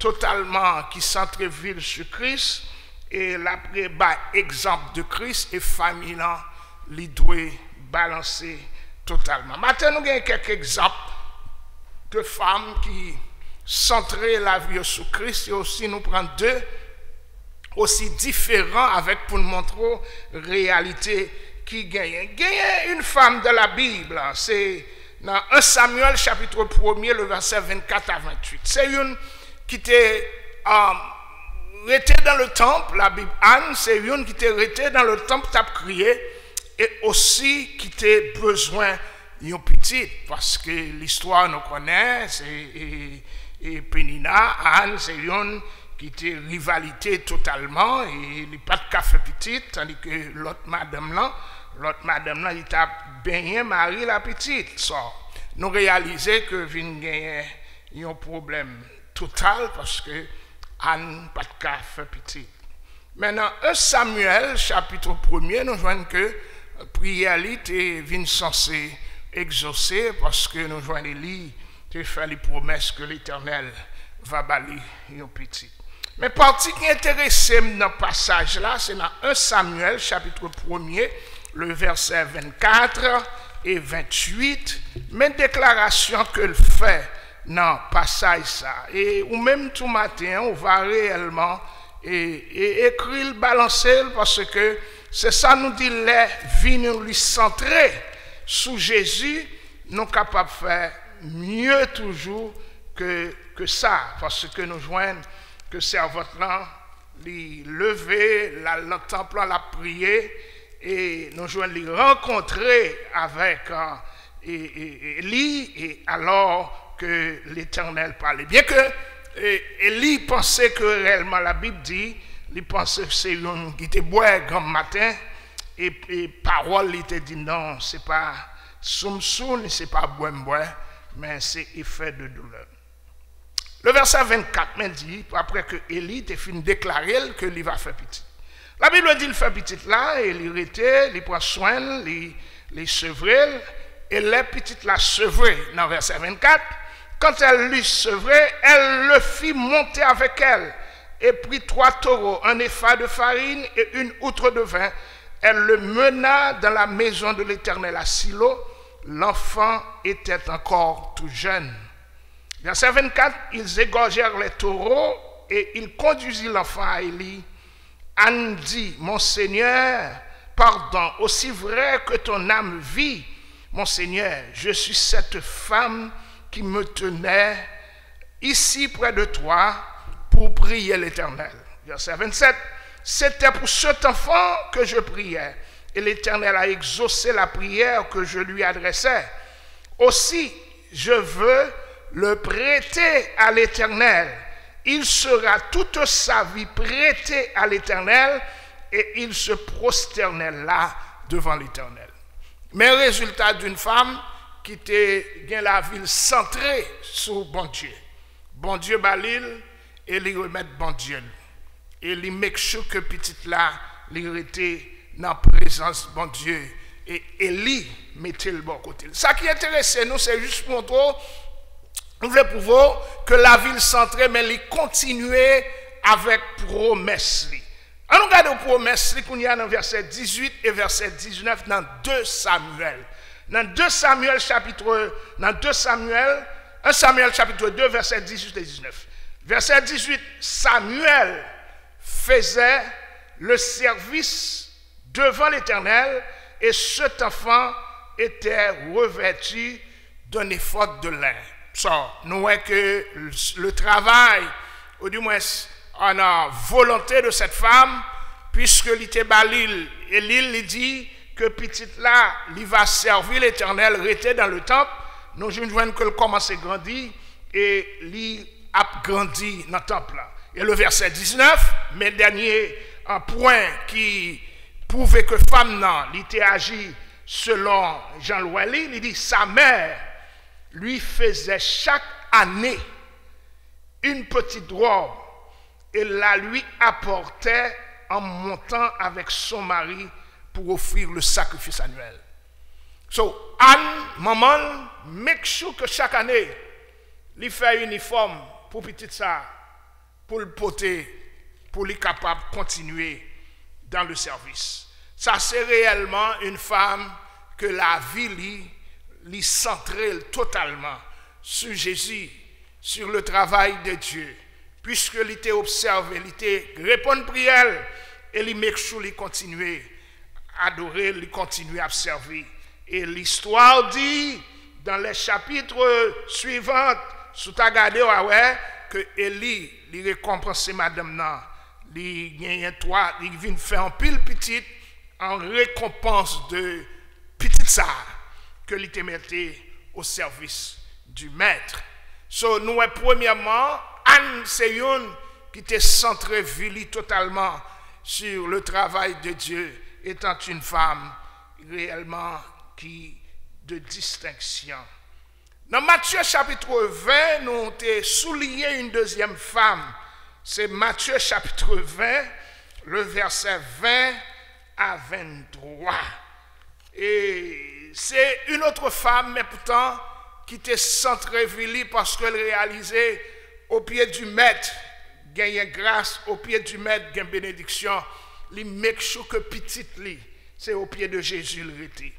Speaker 8: totalement, qui centrait ville sur Christ et l'après exemple de Christ et famille les doit balancer totalement. Maintenant nous avons quelques exemples de femmes qui centrer la vie sur Christ et aussi nous prendre 2 aussi différents avec pour nous montrer la réalité qui gagne. Gagne une femme de la Bible, c'est dans 1 Samuel chapitre 1er le verset 24 à 28. C'est une qui était restée dans le temple, la Bible Anne, c'est une qui était restée dans le temple t'a crié et aussi qui était besoin d'une petite parce que l'histoire nous connaît, et Pénina, Anne, c'est une qui était rivalité totalement, et il n'y a pas de café petite, tandis que l'autre madame là, il a baigné Marie la petite. So, nous réalisons que il y a un problème total parce que Anne n'a pas de café petite. Maintenant, 1 Samuel, chapitre 1er, nous voyons que la prière est censée exaucer parce que nous voyons les lits. Tu fais les promesses que l'Éternel va balayer une petite. Mais partie qui intéresse dans le passage là, c'est dans 1 Samuel, chapitre 1er, le verset 24 et 28, mais déclaration que le fait dans le passage ça. Et ou même tout matin, on va réellement écrire le balancer parce que c'est ça nous dit les vignes lui centrer sous Jésus, nous capables de faire mieux toujours que ça, parce que nous joignons que servante là, les lever, le temple la prier, et nous joignons les rencontrer avec Élie, et alors que l'Éternel parlait. Bien que Élie pensait que réellement la Bible dit, il pensait que c'est une qui était boire grand matin, et parole il était dit non, c'est pas soum, c'est pas boire, mais c'est effet de douleur. Le verset 24 me dit, après que Élie a fini de déclarer qu'il va faire petit. La Bible dit qu'il fait petit là, et il était, il prend soin, il sevrer, et les petites la sevrer. Dans le verset 24, quand elle lui sevrait, elle le fit monter avec elle, et prit 3 taureaux, un épha de farine et une outre de vin. Elle le mena dans la maison de l'Éternel à Silo. L'enfant était encore tout jeune. Verset 24, ils égorgèrent les taureaux et il conduisit l'enfant à Élie. Anne dit, mon Seigneur, pardon, aussi vrai que ton âme vit, mon Seigneur, je suis cette femme qui me tenait ici près de toi pour prier l'Éternel. Verset 27, c'était pour cet enfant que je priais et l'Éternel a exaucé la prière que je lui adressais. Aussi, je veux le prêter à l'Éternel. Il sera toute sa vie prêté à l'Éternel et il se prosternait là devant l'Éternel. Mais résultat d'une femme qui était bien la ville centrée sur bon Dieu. Bon Dieu balil et lui remettre bon Dieu. Et lui make sure que petite là, lui était dans la présence de bon Dieu. Et Élie mettait le bon côté. Ça qui intéresse nous, c'est juste pour montrer. Nous voulons prouver que la ville centrée, mais elle continuait avec promesse. On regarde les promesses qu'il y a dans verset 18 et verset 19 dans 2 Samuel. Dans 2 Samuel chapitre 1 Samuel chapitre 2 verset 18 et 19. Verset 18, Samuel faisait le service devant l'Éternel et cet enfant était revêtu d'un éphod de lin. Ça, nous voyons que le travail, ou du moins en la volonté de cette femme, puisque l'ité balil, et l'île dit que petite là, il va servir l'Éternel, rester dans le temple, nous voyons que le commence à grandir et il a grandi dans le temple là. Et le verset 19, mais dernier un point qui prouvait que femme non, il était agi selon Jean Louali, il dit sa mère lui faisait chaque année une petite robe et la lui apportait en montant avec son mari pour offrir le sacrifice annuel. So, Anne, maman, make sure que chaque année, il fait un uniforme pour petite ça, pour le porter, pour lui capable de continuer dans le service. Ça, c'est réellement une femme que la vie lui centrait totalement sur Jésus, sur le travail de Dieu, puisqu'il était observé, il était répondre prière et il make sure il continuer à adorer, il continuer à servir. Et l'histoire dit dans les chapitres suivants, sous ta regardé que Élie il récompensait madame nan, il gagne toi, il vient faire un pile petite en récompense de petite ça que il te mettait au service du maître. So, nous, premièrement, Anne Seyoun, qui était centrée vili totalement sur le travail de Dieu, étant une femme réellement de distinction. Dans Matthieu chapitre 20, nous avons souligné une deuxième femme. C'est Matthieu chapitre 20, le verset 20 à 23. Et c'est une autre femme, mais pourtant, qui était centrée vili parce qu'elle réalisait au pied du maître, gagne grâce, au pied du maître, gagne bénédiction. Li make sure que petite li, c'est au pied de Jésus le était.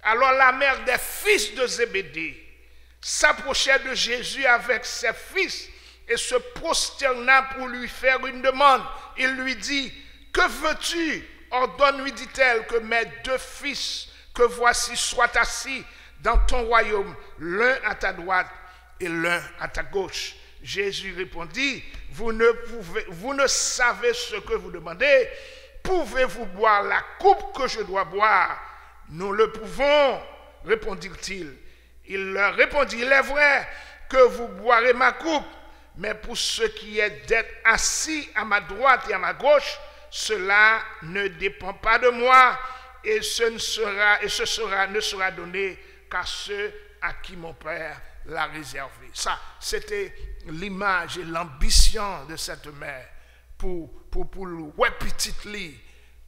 Speaker 8: Alors la mère des fils de Zébédée s'approchait de Jésus avec ses fils et se prosterna pour lui faire une demande. Il lui dit, que veux-tu? Ordonne-lui, dit-elle, que mes 2 fils que voici soient assis dans ton royaume, l'un à ta droite et l'un à ta gauche. Jésus répondit, vous ne savez ce que vous demandez. Pouvez-vous boire la coupe que je dois boire? Nous le pouvons, répondirent-ils. Il leur répondit, il est vrai que vous boirez ma coupe, mais pour ce qui est d'être assis à ma droite et à ma gauche, cela ne dépend pas de moi, et ce ne sera donné qu'à ceux à qui mon Père l'a réservé. Ça, c'était l'image et l'ambition de cette mère pour le ouais petite lit,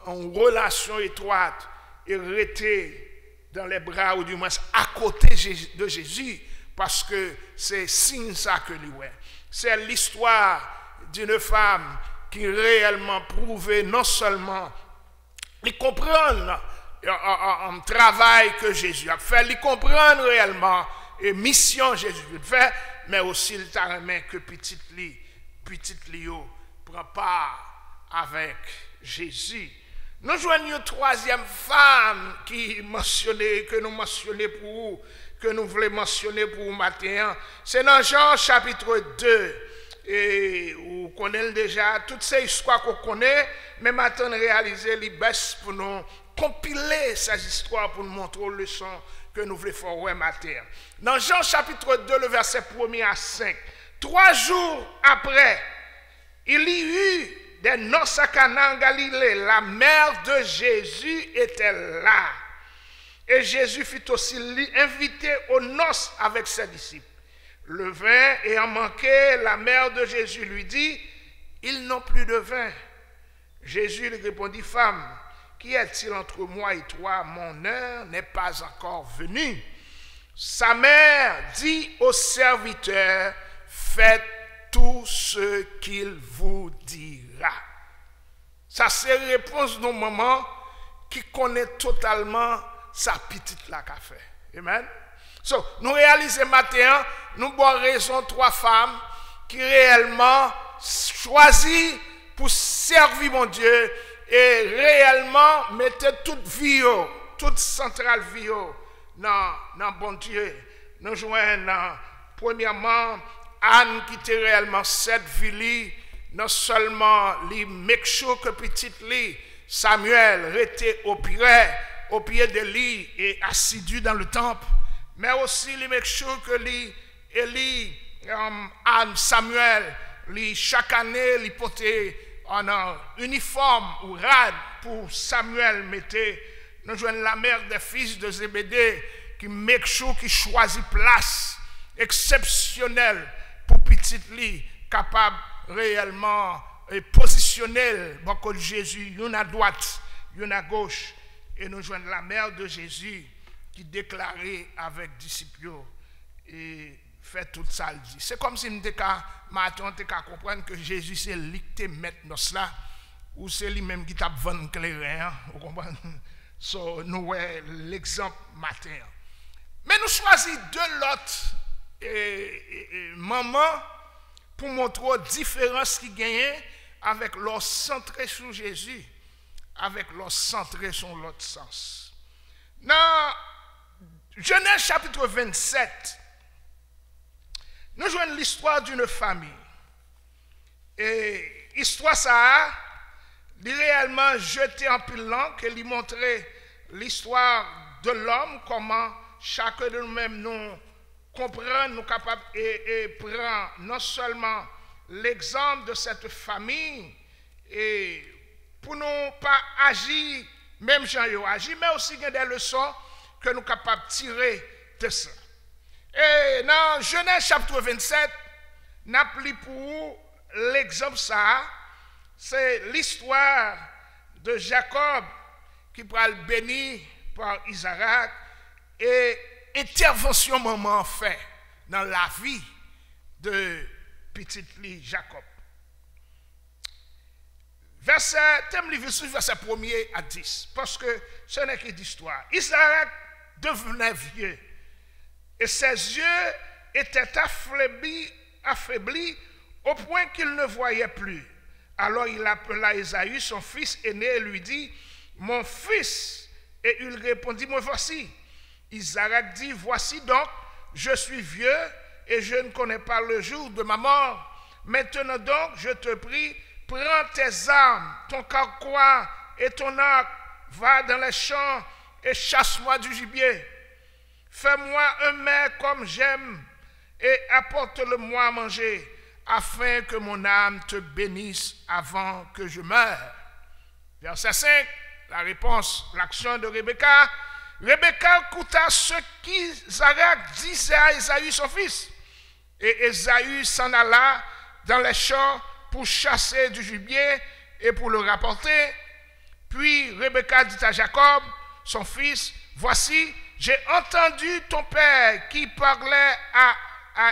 Speaker 8: en relation étroite et rester dans les bras ou du moins à côté de Jésus, parce que c'est signe ça que lui ouais. C'est l'histoire d'une femme qui réellement prouvait non seulement il comprendre un travail que Jésus a fait, il comprendre réellement mission Jésus veut faire, mais aussi le remet que petit Lio prend part avec Jésus. Nous joignons une troisième femme qui mentionnait, que nous mentionnons pour vous, que nous voulons mentionner pour vous matin. C'est dans Jean chapitre 2. Et vous connaissez déjà toutes ces histoires qu'on connaît, mais maintenant réaliser les baisses pour nous compiler ces histoires pour nous montrer les leçons que nous voulons faire ouais matin. Dans Jean chapitre 2, le verset 1er à 5, 3 jours après, il y eut des noces à Cana en Galilée. La mère de Jésus était là. Et Jésus fut aussi invité aux noces avec ses disciples. Le vin ayant manqué, la mère de Jésus lui dit, ils n'ont plus de vin. Jésus lui répondit, femme, qu'y a-t-il entre moi et toi? Mon heure n'est pas encore venue. Sa mère dit au serviteur, faites tout ce qu'il vous dira. Ça, c'est la réponse d'un maman qui connaît totalement sa petite la qu'a fait. Amen. So, nous réalisons maintenant, nous avons raison 3 femmes qui réellement choisissent pour servir mon Dieu et réellement mettez toute vie, toute centrale vie dans bon Dieu. Nous joignons premièrement Anne qui était réellement cette vie, non seulement les make sure que petite lit, Samuel était au pied de lit et assidu dans le temple, mais aussi les make sure que Anne, Samuel, chaque année, les portaient en un uniforme ou rad pour Samuel mettait. Nous joignons la mère des fils de Zébédée qui make sure qui choisit place exceptionnelle pour petite lit capable réellement et positionnel beaucoup de Jésus, une à droite, une à gauche, et nous joignons la mère de Jésus qui déclarait avec disciples et fait tout ça. C'est comme si nous matin comprendre que Jésus c'est lui qui met dans cela ou c'est lui même qui t'a vendu clair, vous comprenez? So, nous l'exemple matin. Mais nous choisissons 2 autres mamans pour montrer la différence qui gagne avec leur centré sur Jésus, avec leur centré sur l'autre sens. Dans Genèse chapitre 27, nous jouons l'histoire d'une famille. Et l'histoire ça a réellement jeté en pile langue et lui montrer l'histoire de l'homme, comment chacun de nous-mêmes nous comprend, nous capables et prend non seulement l'exemple de cette famille et pour nous pas agir même gens yo agir, mais aussi des leçons que nous capables de tirer de ça. Et dans Genèse chapitre 27, n'a pris pour vous l'exemple ça, c'est l'histoire de Jacob qui va le bénir par Isaac et intervention maman fait dans la vie de petite lit Jacob. Verset 1er à 10, parce que ce n'est que d'histoire. Isaac devenait vieux et ses yeux étaient affaiblis au point qu'il ne voyait plus. Alors il appela Ésaü, son fils aîné, et lui dit, mon fils. Et il répondit, me voici. Isaac dit, voici donc, je suis vieux et je ne connais pas le jour de ma mort. Maintenant donc, je te prie, prends tes armes, ton carquois et ton arc, va dans les champs et chasse-moi du gibier. Fais-moi un mets comme j'aime et apporte-le-moi à manger, afin que mon âme te bénisse avant que je meure. Verset 5, la réponse, l'action de Rebecca. Rebecca écouta ce qu'Isaac disait à Ésaü son fils. Et Ésaü s'en alla dans les champs pour chasser du gibier et pour le rapporter. Puis Rebecca dit à Jacob, son fils, voici, j'ai entendu ton père qui parlait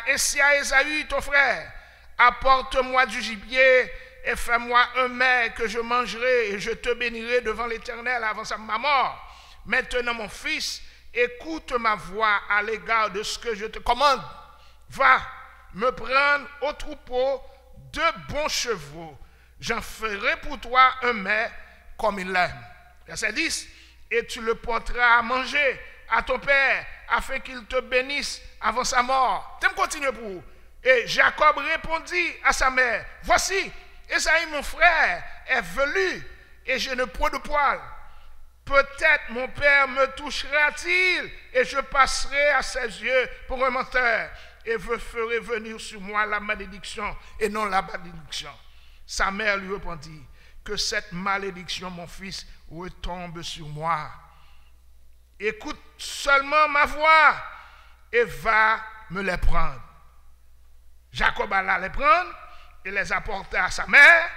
Speaker 8: ainsi à Ésaü, ton frère. Apporte-moi du gibier et fais-moi un mets que je mangerai et je te bénirai devant l'Éternel avant ma mort. Maintenant, mon fils, écoute ma voix à l'égard de ce que je te commande. Va me prendre au troupeau de bons chevaux. J'en ferai pour toi un mets comme il l'aime. Verset 10. Et tu le porteras à manger à ton père, afin qu'il te bénisse avant sa mort. Tu me continues pour vous. Et Jacob répondit à sa mère, voici, Esaïe mon frère est velu, et je ne point de poil. Peut-être mon père me touchera-t-il, et je passerai à ses yeux pour un menteur, et je ferai venir sur moi la malédiction, et non la bénédiction. Sa mère lui répondit, que cette malédiction, mon fils, retombe sur moi. Écoute seulement ma voix et va me les prendre. Jacob alla les prendre et les apporta à sa mère,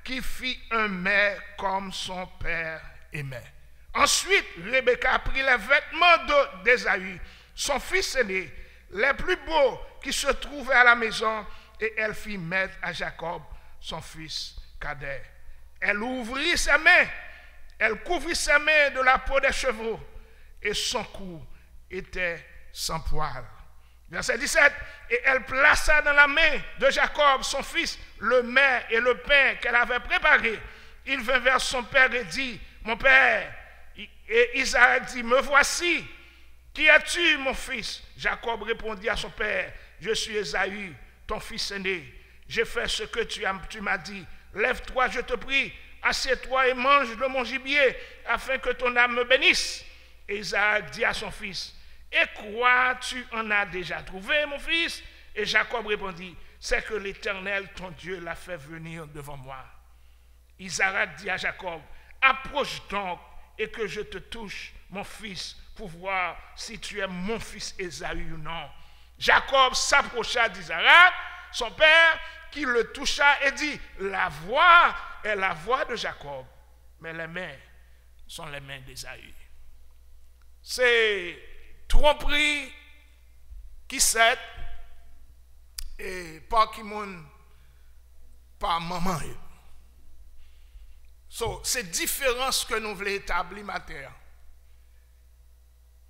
Speaker 8: qui fit un mets comme son père aimait. Ensuite, Rebecca prit les vêtements d'Ésaü, son fils aîné, les plus beaux qui se trouvaient à la maison, et elle fit mettre à Jacob, son fils cadet. Elle ouvrit ses mains, elle couvrit ses mains de la peau des chevaux, et son cou était sans poil. Verset 17. Et elle plaça dans la main de Jacob, son fils, le mets et le pain qu'elle avait préparé. Il vint vers son père et dit, mon père. Et Isaac dit, me voici. Qui es-tu, mon fils? Jacob répondit à son père, je suis Ésaü, ton fils aîné. J'ai fait ce que tu m'as dit. Lève-toi, je te prie, assieds-toi et mange de mon gibier, afin que ton âme me bénisse. Et Isaac dit à son fils, et quoi tu en as déjà trouvé, mon fils? Et Jacob répondit, c'est que l'Éternel, ton Dieu, l'a fait venir devant moi. Isaac dit à Jacob, approche donc et que je te touche, mon fils, pour voir si tu es mon fils Ésaü ou non. Jacob s'approcha d'Isaac, son père, qui le toucha et dit, la voix est la voix de Jacob, mais les mains sont les mains d'Ésaü. C'est tromperie qui s'aide et pas qui moun par maman. So, c'est différence que nous voulons établir matin.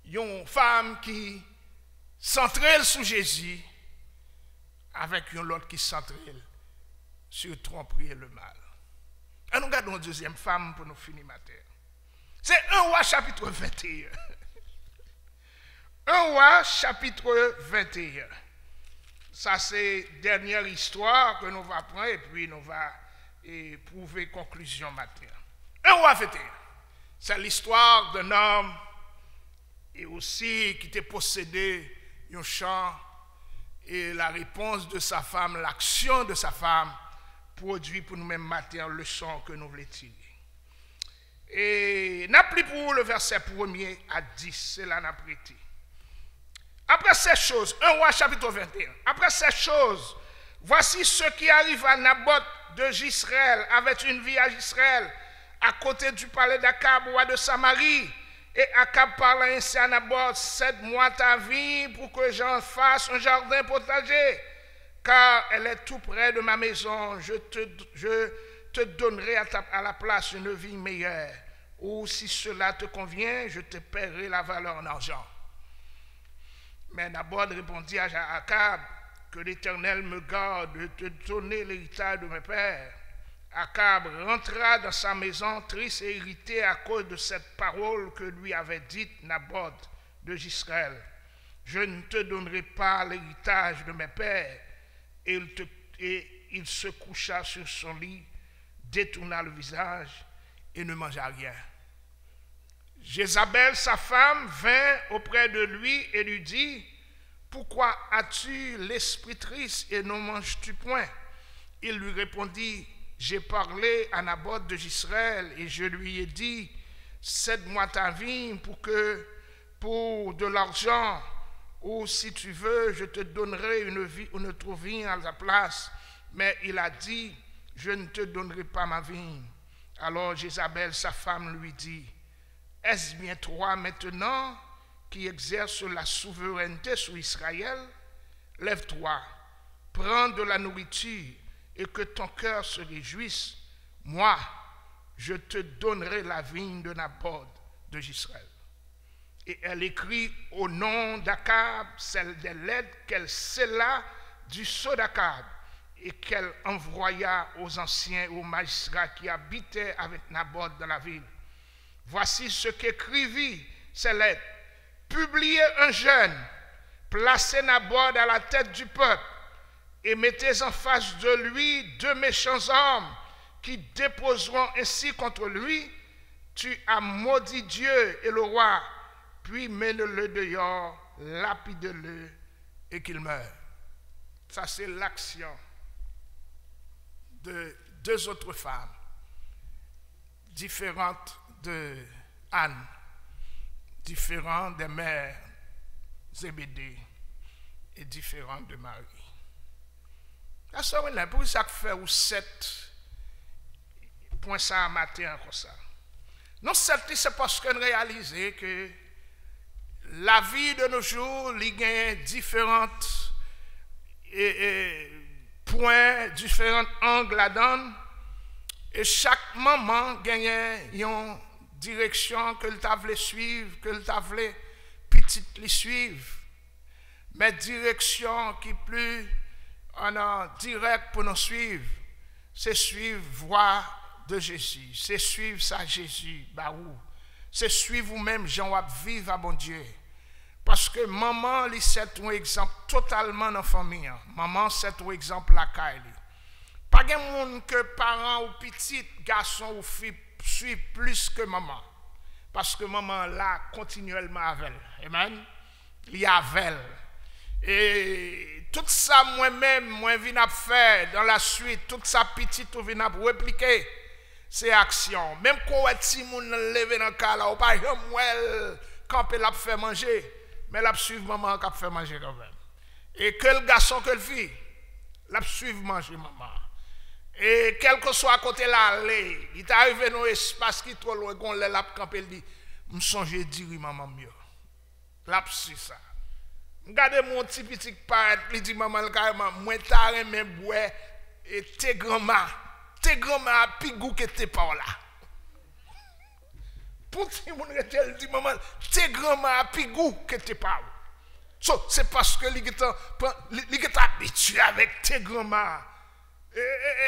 Speaker 8: Une femme qui centrale sur Jésus avec une autre qui centrale sur tromperie et le mal. Et nous regardons une deuxième femme pour nous finir matin. C'est 1 Roi chapitre 21. 1 Roi chapitre 21. Ça c'est dernière histoire que nous allons prendre et puis nous allons prouver conclusion matin. 1 Roi 21. C'est l'histoire d'un homme et aussi qui était possédé un champ et la réponse de sa femme, l'action de sa femme produit pour nous-mêmes matin le leçon que nous voulons tirer. Et n'a plus pour le verset 1er à 10, c'est là n'a prêté. Après ces choses, 1 Roi chapitre 21, après ces choses, voici ce qui arrive à Naboth de Jisraël, avec une vie à Jisraël, à côté du palais d'Akab, roi de Samarie. Et Akab parla ainsi à Naboth, cède-moi ta vie pour que j'en fasse un jardin potager, car elle est tout près de ma maison. Je te donnerai à la place une vie meilleure, ou si cela te convient, je te paierai la valeur en argent. Mais Naboth répondit à Akab, que l'Éternel me garde de te donner l'héritage de mes pères. Akab rentra dans sa maison triste et irrité à cause de cette parole que lui avait dite Naboth de Jisraël. Je ne te donnerai pas l'héritage de mes pères. Et il se coucha sur son lit, détourna le visage et ne mangea rien. Jézabel, sa femme, vint auprès de lui et lui dit, pourquoi as-tu l'esprit triste et ne manges-tu point? Il lui répondit, j'ai parlé à Naboth de Jisraël et je lui ai dit, cède-moi ta vigne pour de l'argent, ou si tu veux, je te donnerai une autre vigne à la place. Mais il a dit, je ne te donnerai pas ma vigne. Alors Jézabel, sa femme, lui dit, est-ce bien toi maintenant qui exerces la souveraineté sur Israël? Lève-toi, prends de la nourriture et que ton cœur se réjouisse. Moi, je te donnerai la vigne de Naboth de Jisraël. Et elle écrit au nom d'Akab celle des lettres qu'elle scella du sceau d'Akab et qu'elle envoya aux anciens et aux magistrats qui habitaient avec Naboth dans la ville. Voici ce qu'écrivit ces lettres. Publiez un jeûne, placez Naboth à la tête du peuple et mettez en face de lui 2 méchants hommes qui déposeront ainsi contre lui. Tu as maudit Dieu et le roi, puis mène-le dehors, lapide-le et qu'il meure. Ça, c'est l'action de 2 autres femmes, différentes de Anne, différentes des mères Zébédée et différentes de Marie. La soeur, pour ça fait ou 7 points ça à matin comme ça. Non, c'est parce qu'on réalise que la vie de nos jours, il y a différentes points, différents angles là-dedans. Et chaque moment gagne une direction que le voulait suivre, que le voulait petite les suivre. Mais direction qui plus en direct pour nous suivre, c'est suivre voie de Jésus, c'est suivre ça Jésus, c'est suivre vous-même, Jean, vivre à bon Dieu. Parce que maman, c'est un exemple totalement dans la famille. Maman, c'est un exemple la caille. Pas de monde que parents ou petits garçons ou filles suivent plus que maman. Parce que maman là continuellement avec elle. Amen. Il y a avec elle. Et tout ça moi-même, moi viens faire dans la suite, tout ça petit ou viens répliquer. C'est action. Même quand si moun lever dans cas là, ou pas moi camper l'a faire manger, mais l'a suivre maman qui fait manger quand même. Et que le garçon que le fille, l'a suivre manger maman. Et quel que soit à côté là, il est arrivé dans l'espace qui trop loin, qu'on l'a camper il dit, me songer dire maman mieux. L'a suivre ça. Regardez mon petit paraît, il dit maman carrément, moi t'as même boire et tes grand-mère a pigou que t'es par là. Pour tout le monde dit maman, tes grand-mère a pigou que t'es par là. So, c'est parce que il est habitué avec tes grand-mère.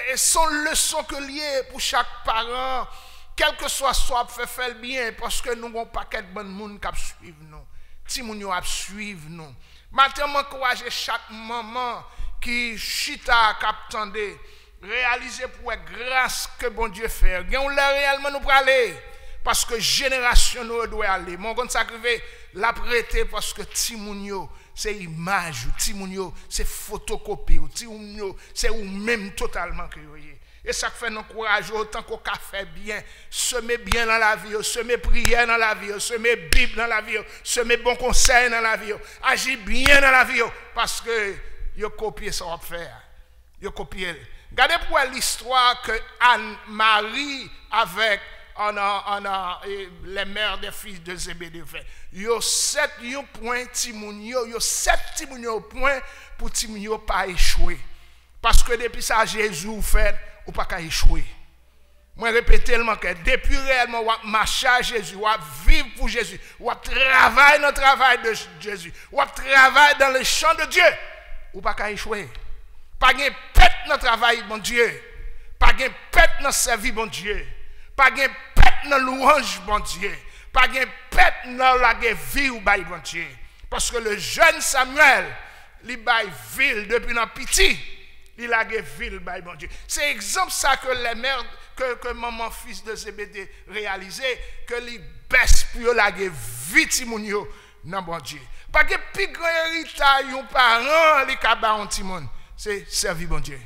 Speaker 8: Et son leçon que lié pour chaque parent, quel que soit fait le bien, parce que nous avons pas de bon monde qui suivre nous. Si nous avons suivre nous. Maintenant, m'encourager chaque maman qui chita captandé. Réaliser pour la grâce que bon Dieu fait. On l'a réellement nous pour aller. Parce que génération nous doit aller. Mon compte sacrifié l'a prêté parce que Timounio, c'est image, Timounio, c'est photocopie, Timounio, c'est ou même totalement que vous voyez. Et ça fait nous courage autant qu'on a fait bien, semer bien dans la vie, semer prière dans la vie, semer Bible dans la vie, semer bon conseil dans la vie, agir bien dans la vie, parce que vous copiez ça va faire. Vous copiez. Regardez pour l'histoire que Anne-Marie avec les mères des fils de Zébédée fait. Yo 7 points Timounio, yo 7 Timounio points pour Timounio pas échouer. Parce que depuis ça Jésus fait ou pas qu'à échouer. Moi répéter tellement que depuis réellement ou marcher à Jésus, ou vivre pour Jésus, ou travailler dans le travail de Jésus, ou travailler dans le champ de Dieu, ou pas qu'à échouer. Pas de pète dans le travail, mon Dieu. Pas de pète dans le service, mon Dieu. Pas de pète dans le louange, mon Dieu. Pas de pète dans la vie, mon Dieu. Parce que le jeune Samuel, il baille ville depuis un petit, il a ville, mon Dieu. C'est exemple ça que les mères, que maman fils de Zébédée réalisé, que les baisse pour la vie, Timounio, non, mon Dieu. Pas de plus grand héritage, un parent, les cabas en Timon. C'est servir bon Dieu.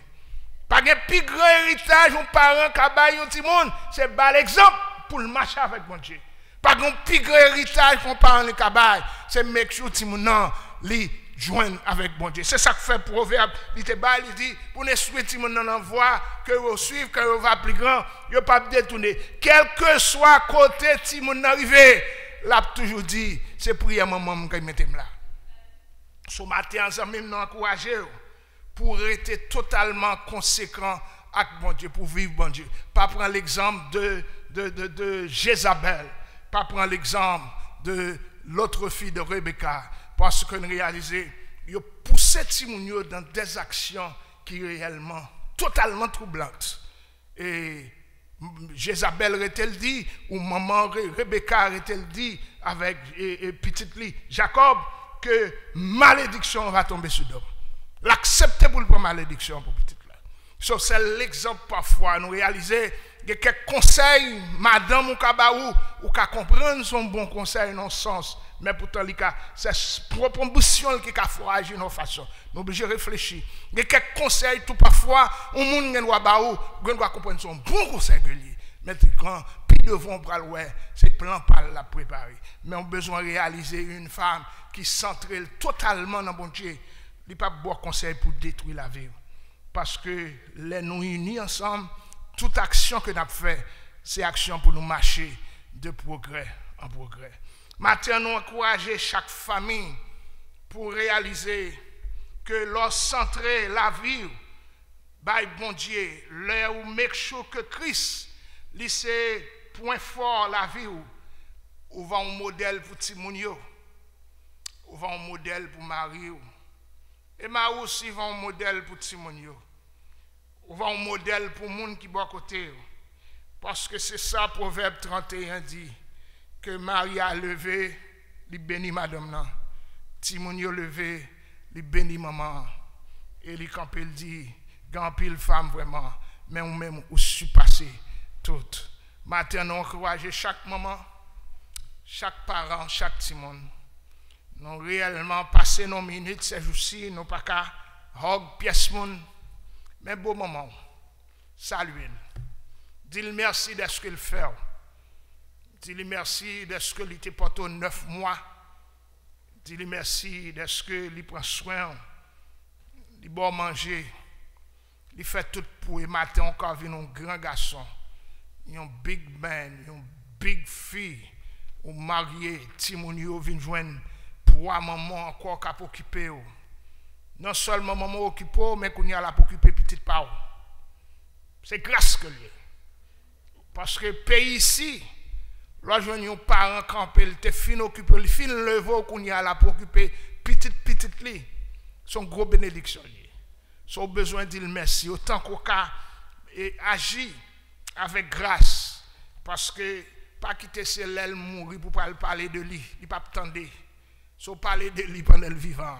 Speaker 8: Pas de plus grand héritage, un parent qui a un petit monde, c'est bel exemple pour le marcher avec bon Dieu. Pas de plus grand héritage qu'on parent qui a, c'est make sure que non, li joindre avec bon Dieu. C'est ça que fait Proverbe. Il dit, pour ne souhaiter mon envoi, que vous suivez, que vous va plus grand, vous pas détourner. Quel que soit côté si mon arrivé, l'a toujours dit, c'est prière maman qui mette là. Ce matin, ensemble, nous encourager pour être totalement conséquent avec bon Dieu, pour vivre bon Dieu. Pas prendre l'exemple de Jézabel, pas prendre l'exemple de l'autre fille de Rebecca, parce qu'on réalisait, ils ont poussé Timounio dans des actions qui réellement, totalement troublantes. Et Jézabel aurait-elle dit, ou maman Rebecca aurait-elle dit, avec petite Lee, Jacob, que malédiction va tomber sur l'homme. L'accepter pour le prendre malédiction pour petite Lee. So, c'est l'exemple parfois, nous réaliser que quelques conseils, madame ou kabaou, ou qu'à comprendre son bon conseil non sens, mais pourtant c'est propre ambition qui a foragé nos façons. Nous obligés de réfléchir. Il y a quelques conseils tout parfois, on monde doit baou, doit comprendre son bon conseil que lui. Mais quand puis devant bras ouais, c'est plan par la préparer. Mais on a besoin de réaliser une femme qui s'entraîne totalement dans bon Dieu. Il n'y a pas de bon conseil pour détruire la vie. Parce que les nous unis ensemble, toute action que nous avons fait, c'est action pour nous marcher de progrès en progrès. Maintenant, nous encourageons chaque famille pour réaliser que lorsque centrer la vie, by bon Dieu, là où make sure que Christ, c'est point fort la vie, ou va un modèle pour Timounio, ou va un modèle pour Marie, et Marie aussi va un modèle pour Timounio. On va un modèle pour les gens qui sont à côté. Parce que c'est ça, Proverbe 31 dit, que Marie a levé, il bénit madame. Timounio levé, il bénit maman. Et il campé, il dit, grand pile femme vraiment, mais ou même ou surpasser toutes. Maintenant, nous encourageons chaque maman, chaque parent, chaque Timon. Nous réellement passer nos minutes ces jours-ci, nous pas qu'à hog pièce moun. Mais beau moment, saluez-le. Dis-le merci de ce qu'il fait. Dis-le merci de ce qu'il était porté 9 mois. Dis-le merci de ce qu'il prend soin. Il bon manger. Il fait tout pour. Et matin encore vient un grand garçon. Un big man, une big fille. Ou marié, Timounio vient joindre pour maman encore qu'à occuper. Non seulement maman occupé, mais qu'on y a la pour occuper petite part. C'est grâce que lui. Parce que pays ici, lorsque nos parents campent, ils te fin occupé, ils fin levé qu'on y a la pour occuper petite li. Son gros bénédiction. Son besoin de dire merci. Autant qu'on a agi avec grâce. Parce que pas quitter l'aile mourir pour parler de lui. Il ne pas attendre. So parler de lui pendant le vivant.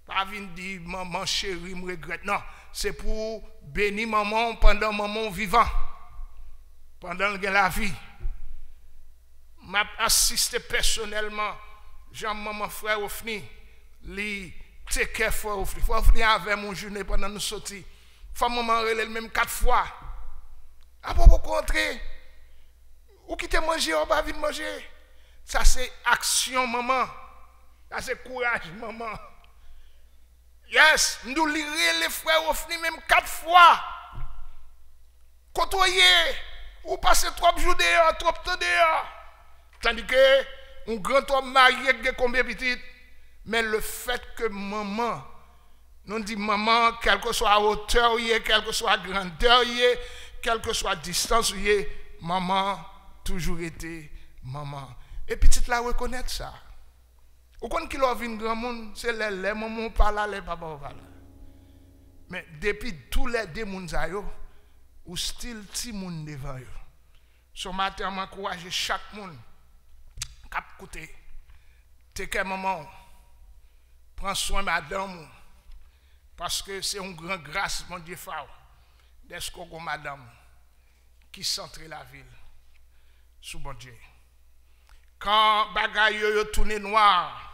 Speaker 8: Pas venir dire maman chérie, me regrette. Non, c'est pour bénir maman pendant maman vivant. Pendant la vie. M'a assisté personnellement, Jean maman frère Ofni, li take care frère Ofni. Frère Ofni avec mon journée pendant nous sortir. Faut maman relève même 4 fois. Après vous rentrer, ou quitter manger, ou pas venir manger. Ça c'est action maman. Ça c'est courage maman. Yes, nous lirons les frères Ofni même 4 fois. Côtoyer, ou passer 3 jours dehors, 3 temps dehors. Tandis que un grand homme marié avec combien de petites. Mais le fait que maman, nous dit maman, quelle que soit la hauteur, quelle que soit la grandeur, quelle que soit la distance, maman toujours été maman. Et petite la reconnaître ça. Ou quand il a vu un grand monde, c'est les mamans parlent, les papas parlent. Mais depuis tous les démons, ou style petit monde devant eux. Ce matin, je m'encourage chaque monde cap côté. T'es que maman, prends soin de madame, parce que c'est une grande grâce, mon Dieu, d'être qu'on madame qui centre la ville sous bon Dieu. Quand bagaille yo tourné noir,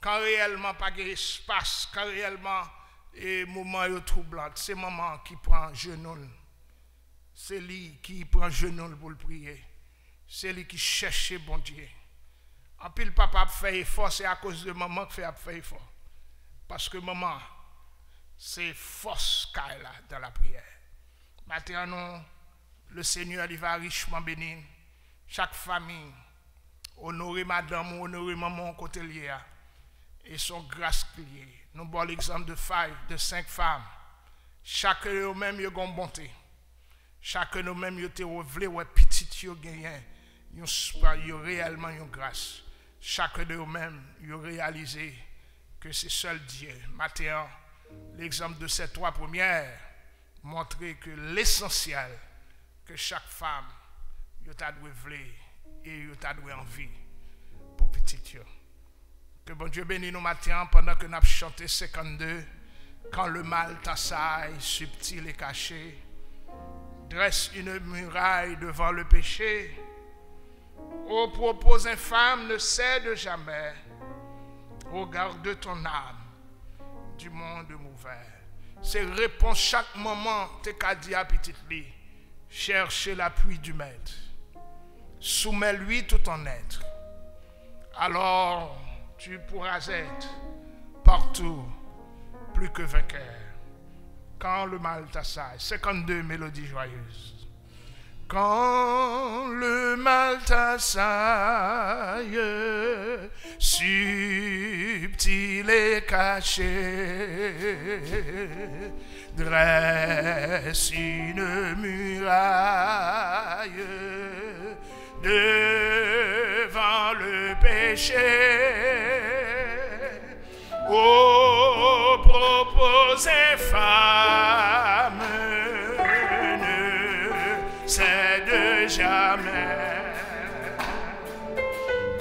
Speaker 8: quand réellement pas d'espace, quand réellement moment yo troublant, c'est maman qui prend genou. C'est lui qui prend genou pour le prier. C'est lui qui cherche bon Dieu. En plus, le papa fait effort, c'est à cause de maman qui fait effort. Parce que maman, c'est force qu'elle a dans la prière. Maintenant, le Seigneur il va richement bénir chaque famille. Honorer madame, honorer maman côté lié. Et son grâce liée. Nous avons l'exemple de 5 femmes. Chacun de nous-mêmes a une bonté. Chacun de nous-mêmes a voulu ouais petit yo gagné. Yo réellement une grâce. chacun de vous-même, vous réalisez que c'est seul Dieu. Maintenant, l'exemple de ces trois premières montrer que l'essentiel que chaque femme a dû et a dû envie pour petit Dieu. Que bon Dieu bénisse nous matin pendant que nous avons chanté 52, quand le mal t'assaille, subtil et caché, dresse une muraille devant le péché. Ô propos infâme, ne cède jamais. Regarde ton âme du monde mauvais. C'est réponse chaque moment, t'es qu'à dire à petite lit. Cherchez l'appui du maître. Soumets-lui tout ton être. Alors, tu pourras être partout plus que vainqueur. Quand le mal t'assaille. 52 mélodies joyeuses. Quand le mal t'assaille, subtil et caché, dresse une muraille devant le péché. Ô propos infâmes, ne cède jamais.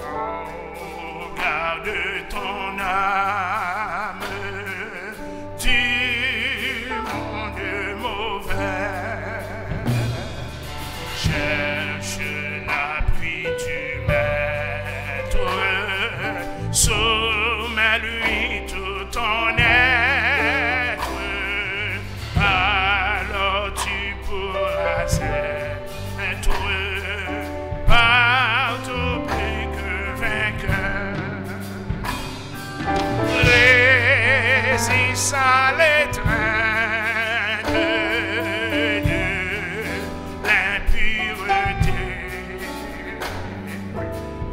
Speaker 8: Oh, garde ton âme du monde mauvais. Cherche l'appui du maître, soumets-lui tout ton être, alors tu pourras être partout plus que vainqueur. Résiste à l'étreinte de l'impureté.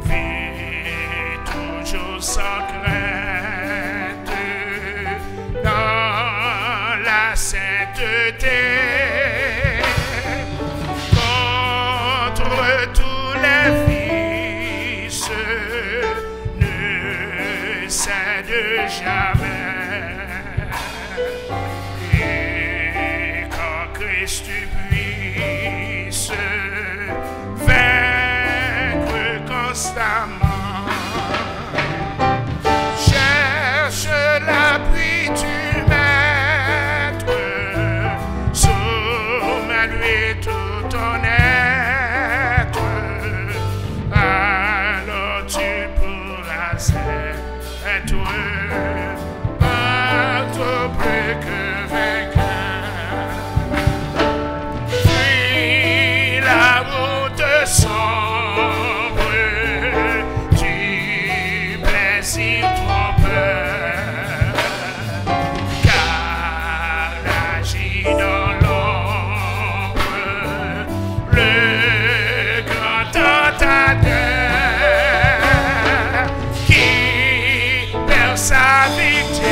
Speaker 8: Vis toujours sans crainte dans la sainteté. Contre tous les vices, ne cède jamais. Et quand Christ tu puisses vaincre constamment, cherche l'appui du maître, soumets-lui tout ton être, alors tu pourras être partout plus que vainqueur. Puis la route sombre du plaisir trompeur, car agit dans l'ombre le grand tentateur qui perd sa victime.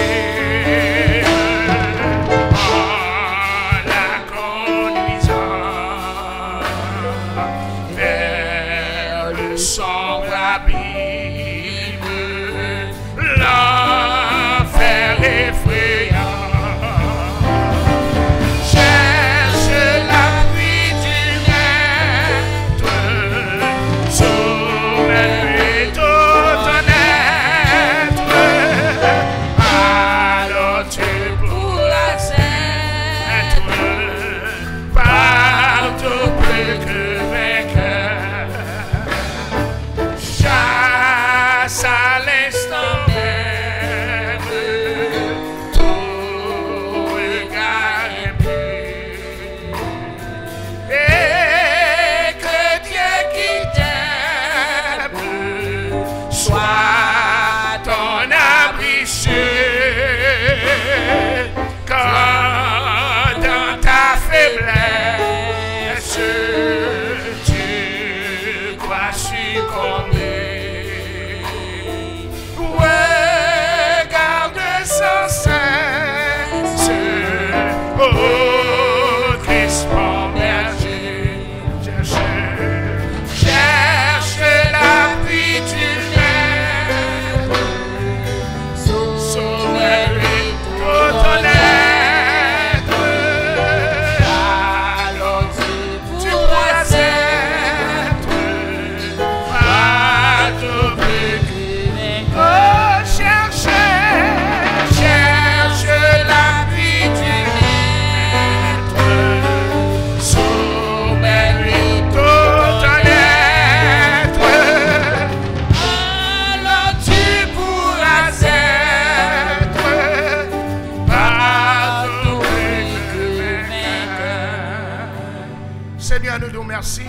Speaker 8: nous merci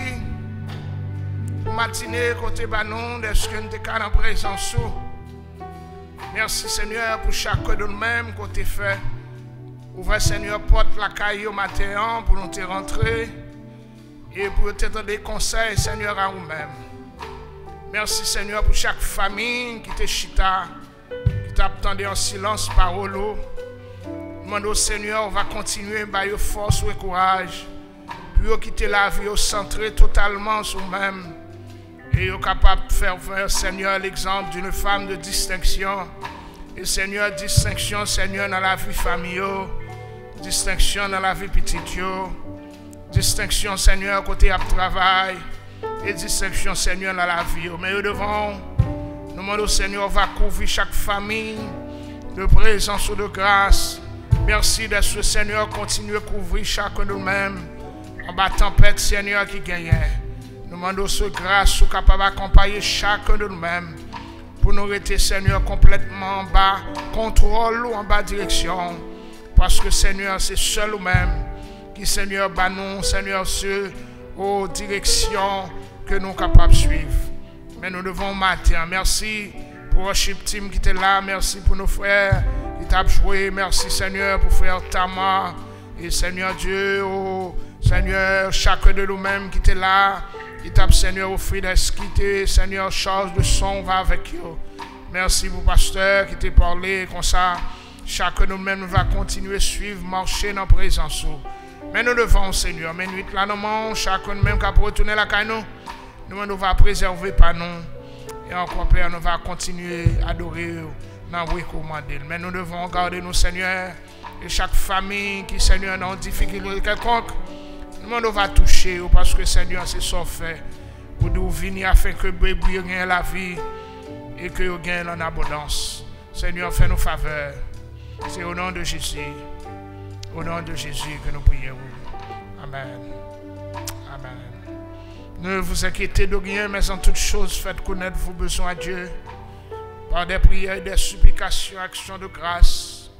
Speaker 8: pour matinée côté banon de ce que nous sommes en présence. Merci Seigneur pour chacun de nous-mêmes côté fait. Ouvre Seigneur porte la caille au matin pour nous te rentrer et pour te donner des conseils Seigneur à nous-mêmes. Merci Seigneur pour chaque famille qui te chita, qui t'attendait en silence parole. Demande au Seigneur, on va continuer à bailler force et courage. Puis quitter la vie au centré totalement sur nous-mêmes. Et est capable de faire vers Seigneur l'exemple d'une femme de distinction. Et Seigneur, distinction Seigneur dans la vie familiale, distinction dans la vie petite, distinction Seigneur côté à travail, et distinction Seigneur dans la vie. Mais devant, nous demandons au Seigneur, va couvrir chaque famille de présence ou de grâce. Merci d'être Seigneur, continue à couvrir chacun de nous-mêmes en bas tempête Seigneur qui gagne. Nous demandons ce grâce ou capable d'accompagner chacun de nous-mêmes pour nous rester Seigneur complètement en bas contrôle ou en bas direction. Parce que Seigneur, c'est seul nous-mêmes qui Seigneur bat nous, Seigneur, aux directions que nous sommes capables de suivre. Mais nous devons matin. Merci pour le worship team qui était là. Merci pour nos frères qui t'ont joué. Merci Seigneur pour frère Tamar. Et Seigneur Dieu, oh Seigneur, chacun de nous-mêmes qui était là. Qui t'a Seigneur offert d'esquiter. Seigneur, charge de son va avec eux. Merci pour pasteur qui t'a parlé comme ça. Chacun de nous-mêmes va continuer à suivre, marcher dans la présence. Mais nous devons, Seigneur, mais nuit là, nous chacun de nous-mêmes qui a retourné la caille, nous va préserver par nous. Et encore Père, nous va continuer à adorer, dans le recommander. Mais nous devons garder nous, Seigneur, et chaque famille qui, Seigneur, dans une difficulté quelconque, nous va toucher, parce que, Seigneur, c'est ça fait. Pour nous venir afin que bébé gagne la vie et que vous gagne en abondance. Seigneur, fais-nous faveur. C'est au nom de Jésus. Au nom de Jésus que nous prions. Amen. Amen. Ne vous inquiétez de rien, mais en toutes choses, faites connaître vos besoins à Dieu par des prières, des supplications, actions de grâce.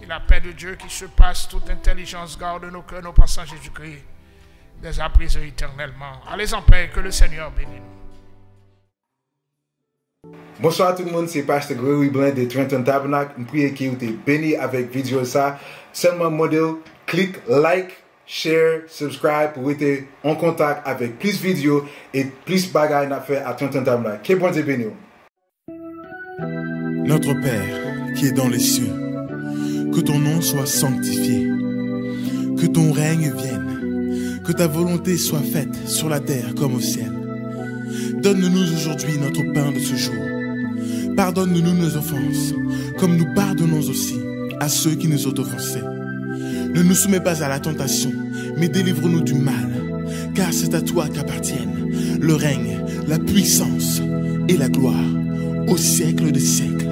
Speaker 8: Et la paix de Dieu qui surpasse toute intelligence garde nos cœurs, nos pensées en Jésus-Christ, dès à présent éternellement. Allez en paix, que le Seigneur bénisse.
Speaker 1: Bonsoir à tout le monde, c'est Pasteur Gregory Blanc de Trenton Tabernacle. Je prie que vous êtes bénis avec vidéo ça. Seulement modèle, clique like, share, subscribe pour être en contact avec plus de vidéos et plus de bagages à faire à Trenton Tabernacle. Que bon Dieu bénisse.
Speaker 9: Notre Père qui est dans les cieux, que ton nom soit sanctifié, que ton règne vienne, que ta volonté soit faite sur la terre comme au ciel. Donne-nous aujourd'hui notre pain de ce jour. Pardonne-nous nos offenses, comme nous pardonnons aussi à ceux qui nous ont offensés. Ne nous soumets pas à la tentation, mais délivre-nous du mal, car c'est à toi qu'appartiennent le règne, la puissance et la gloire, au siècle des siècles.